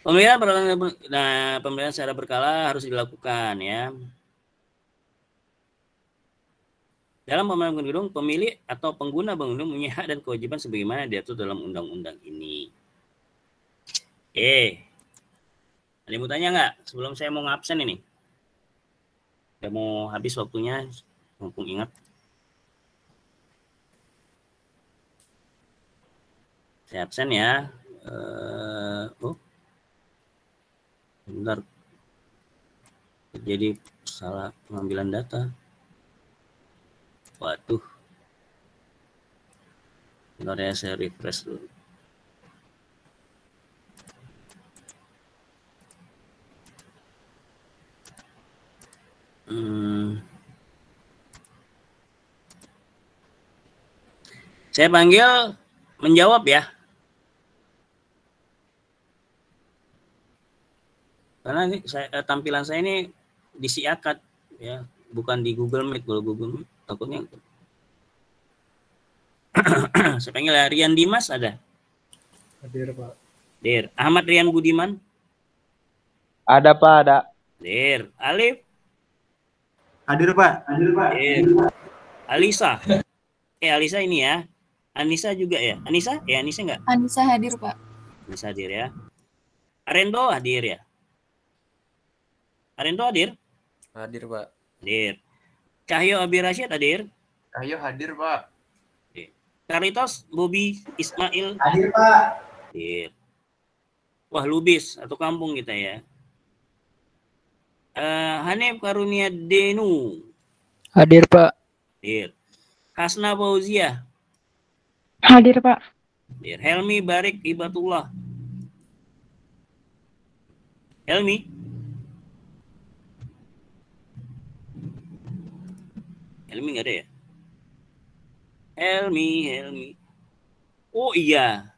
Pemilihan secara berkala harus dilakukan ya. Dalam pemilihan gedung, pemilik atau pengguna bangunan mempunyai hak dan kewajiban sebagaimana diatur dalam undang-undang ini. Ada yang mau tanya nggak? Sebelum saya mau ngabsen ini. Udah mau habis waktunya, mumpung ingat. Saya absen ya. Bentar. Jadi salah pengambilan data. Waduh. Bentar ya, saya refresh dulu. Saya panggil menjawab ya. Karena ini tampilan saya ini di Siakat ya, bukan di Google Meet. Kalau Google Meet takutnya saya panggil ya. Rian Dimas ada? Hadir, Pak. Dir. Ahmad Rian Budiman? Ada Pak, ada. Dir. Alif? Hadir, Pak. Hadir, Pak. Dir. Alisa? Alisa ini ya. Anissa juga ya? Anissa? Anissa enggak? Anissa hadir, Pak. Anissa hadir ya. Arendo hadir ya? Arendo hadir? Hadir, Pak. Hadir. Cahyo Abi Rashid hadir? Ayo hadir, Pak. Karitos Bobi Ismail Hadir, Pak. hadir. Wah, Lubis atau kampung kita ya. Hanif Karunia Denu Hadir Pak. hadir. Hasna Fauzia Hadir, Pak. hadir. Helmi Barik Ibatullah. Helmi? Helmi nggak ada ya? Helmi. Oh iya.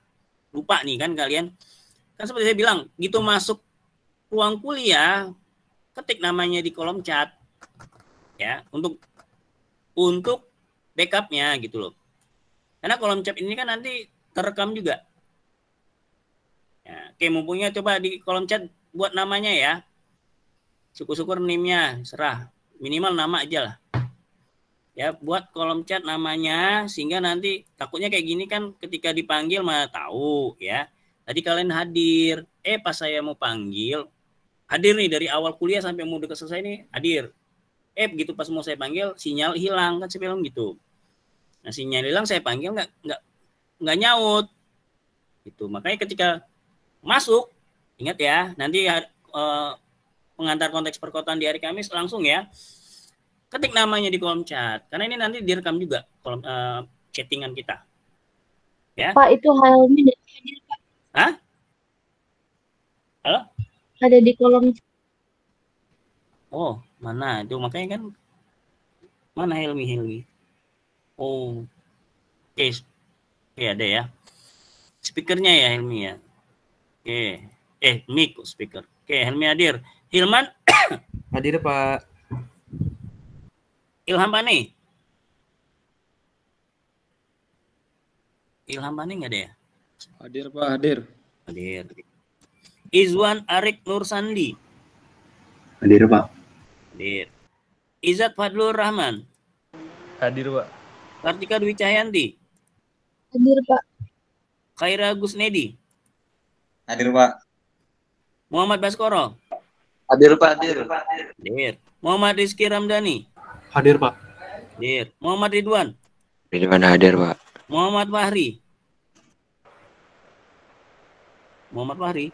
Lupa nih kan kalian. Kan seperti saya bilang, gitu masuk ruang kuliah, ketik namanya di kolom chat. Ya, untuk backupnya gitu loh. Karena kolom chat ini kan nanti terekam juga. Ya, oke, mumpungnya coba di kolom chat buat namanya ya. Syukur-syukur NIM-nya serah. Minimal nama aja lah. Ya, buat kolom chat namanya sehingga nanti takutnya kayak gini kan ketika dipanggil mah tahu ya. Tadi kalian hadir. Pas saya mau panggil, hadir nih dari awal kuliah sampai mau dekat selesai nih, hadir. Begitu pas mau saya panggil sinyal hilang kan saya bilang gitu. Nah, sinyal hilang saya panggil nggak nyaut. Gitu. Makanya ketika masuk ingat ya, nanti pengantar konteks perkotaan di hari Kamis langsung ya. Ketik namanya di kolom chat. Karena ini nanti direkam juga kolom chattingan kita. Ya. Pak, itu Helmi hadir, Pak. Hah? Halo? Ada di kolom. Oh, mana? Itu makanya kan mana Helmi? Oh. Oke, ada ya. Speakernya ya Helmi ya. Oke. Mic speaker. Oke, Helmi hadir. Hilman? Hadir, Pak. Ilham Pani? Ilham Pani nggak ada ya? Hadir Pak, hadir. Hadir. Izwan Arik Nur Sandi? Hadir, Pak. Hadir. Izzat Fadlur Rahman? Hadir, Pak. Kartika Dwi Cahyanti? Hadir, Pak. Khaira Gusnedi? Hadir, Pak. Muhammad Baskoro? Hadir, Pak. Hadir. Hadir. Muhammad Rizky Ramdhani? Hadir, Pak. Hadir. Muhammad Ridwan? Ridwan hadir Pak. Muhammad Fahri? Muhammad Fahri?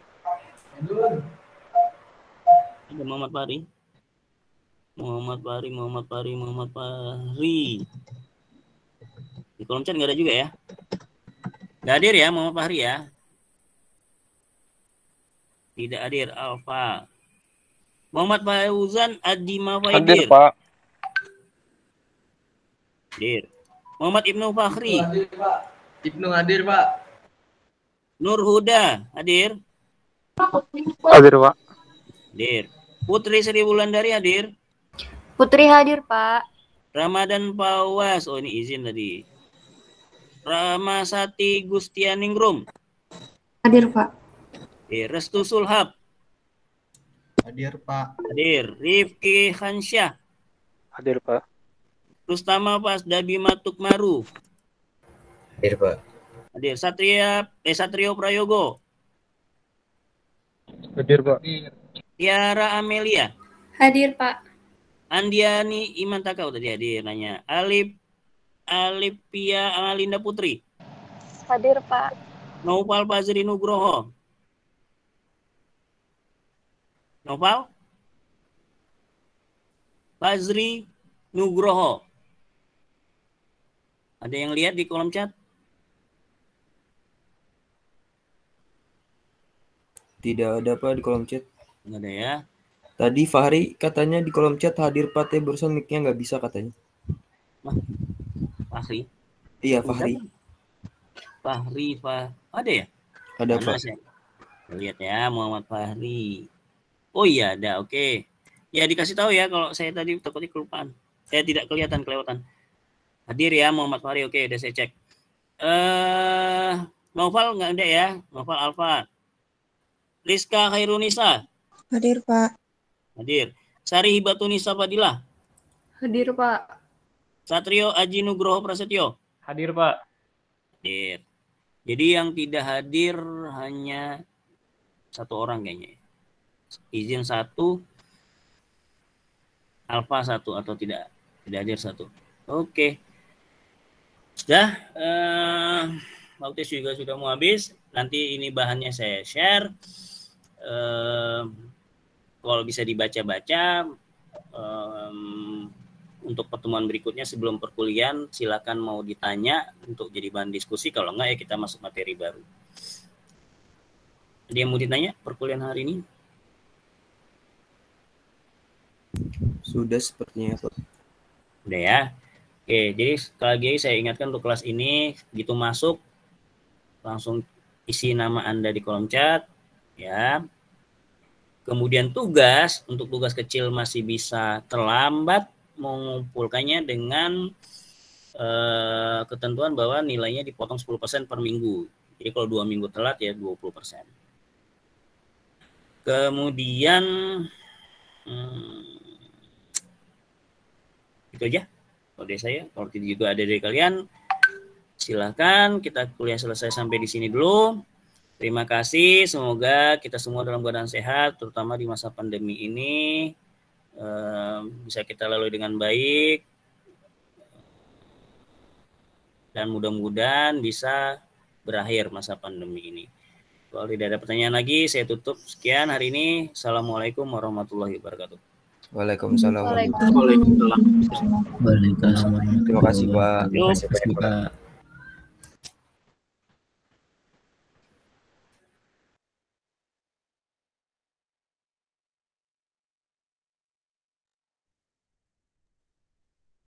Ada Muhammad Fahri? Muhammad Fahri. Di kolom chat nggak ada juga ya? Nggak hadir ya Muhammad Fahri ya? Tidak hadir. Alfa. Muhammad Fauzan Adima Faidir? Hadir Pak. Hadir. Muhammad Ibnu Fakhri? Hadir, Pak. Ibnu hadir, Pak. Nur Huda hadir? Hadir Pak. Hadir. Putri Sri Wulandari hadir? Putri hadir, Pak. Ramadan Pawas, oh ini izin tadi. Ramasati Gustianingrum? Hadir, Pak. Restu Sulhab? Hadir, Pak. Hadir. Rifki Khansyah? Hadir Pak. Rustama Pasdabi Matukmaru? Hadir, Pak. Hadir. Satrio Prayogo? Hadir Pak. Tiara Amelia? Hadir, Pak. Andiani Imantaka udah hadir nanya. Alipia Amalinda Putri? Hadir, Pak. Noval Fazri Nugroho? Noval Fazri Nugroho? Ada yang lihat di kolom chat? Tidak ada, Pak, di kolom chat. Nggak ada ya. Tadi Fahri katanya di kolom chat hadir, Pak, barusan mic-nya nggak bisa katanya. Fahri? Iya, Fahri. Ada ya? Ada, Mana Pak. saya lihat ya, Muhammad Fahri. Oh iya, ada. Oke. Ya dikasih tahu ya kalau saya tadi takutnya kelupaan. Saya tidak kelewatan. Hadir ya Muhammad Fahri. Oke, udah saya cek. Noval nggak ada ya? Noval Alfa. Rizka Khairunisa. Hadir, Pak. Hadir. Sari Hibatunisa Fadilah. Hadir, Pak. Satrio Aji Nugroho Prasetyo. Hadir, Pak. Hadir. Jadi yang tidak hadir hanya satu orang kayaknya. Izin satu, Alfa satu atau tidak hadir satu. Oke. Sudah, waktu juga sudah mau habis. Nanti ini bahannya saya share. Kalau bisa dibaca-baca, untuk pertemuan berikutnya sebelum perkuliahan, silakan mau ditanya untuk jadi bahan diskusi. Kalau enggak ya kita masuk materi baru. Ada yang mau ditanya perkuliahan hari ini? Sudah sepertinya, Pak. Udah ya. Oke, jadi sekali lagi saya ingatkan untuk kelas ini, begitu masuk langsung isi nama Anda di kolom chat ya. Kemudian untuk tugas kecil masih bisa terlambat mengumpulkannya dengan ketentuan bahwa nilainya dipotong 10% per minggu. Jadi kalau 2 minggu telat ya 20%. Kemudian itu aja. Kalau dari saya, kalau tidak juga ada dari kalian, silakan kita kuliah selesai sampai di sini dulu. Terima kasih, semoga kita semua dalam keadaan sehat, terutama di masa pandemi ini bisa kita lalui dengan baik dan mudah-mudahan bisa berakhir masa pandemi ini. Kalau tidak ada pertanyaan lagi, saya tutup. Sekian hari ini. Assalamualaikum warahmatullahi wabarakatuh. Waalaikumsalam. Waalaikumsalam. Terima kasih, Pak. Yuk.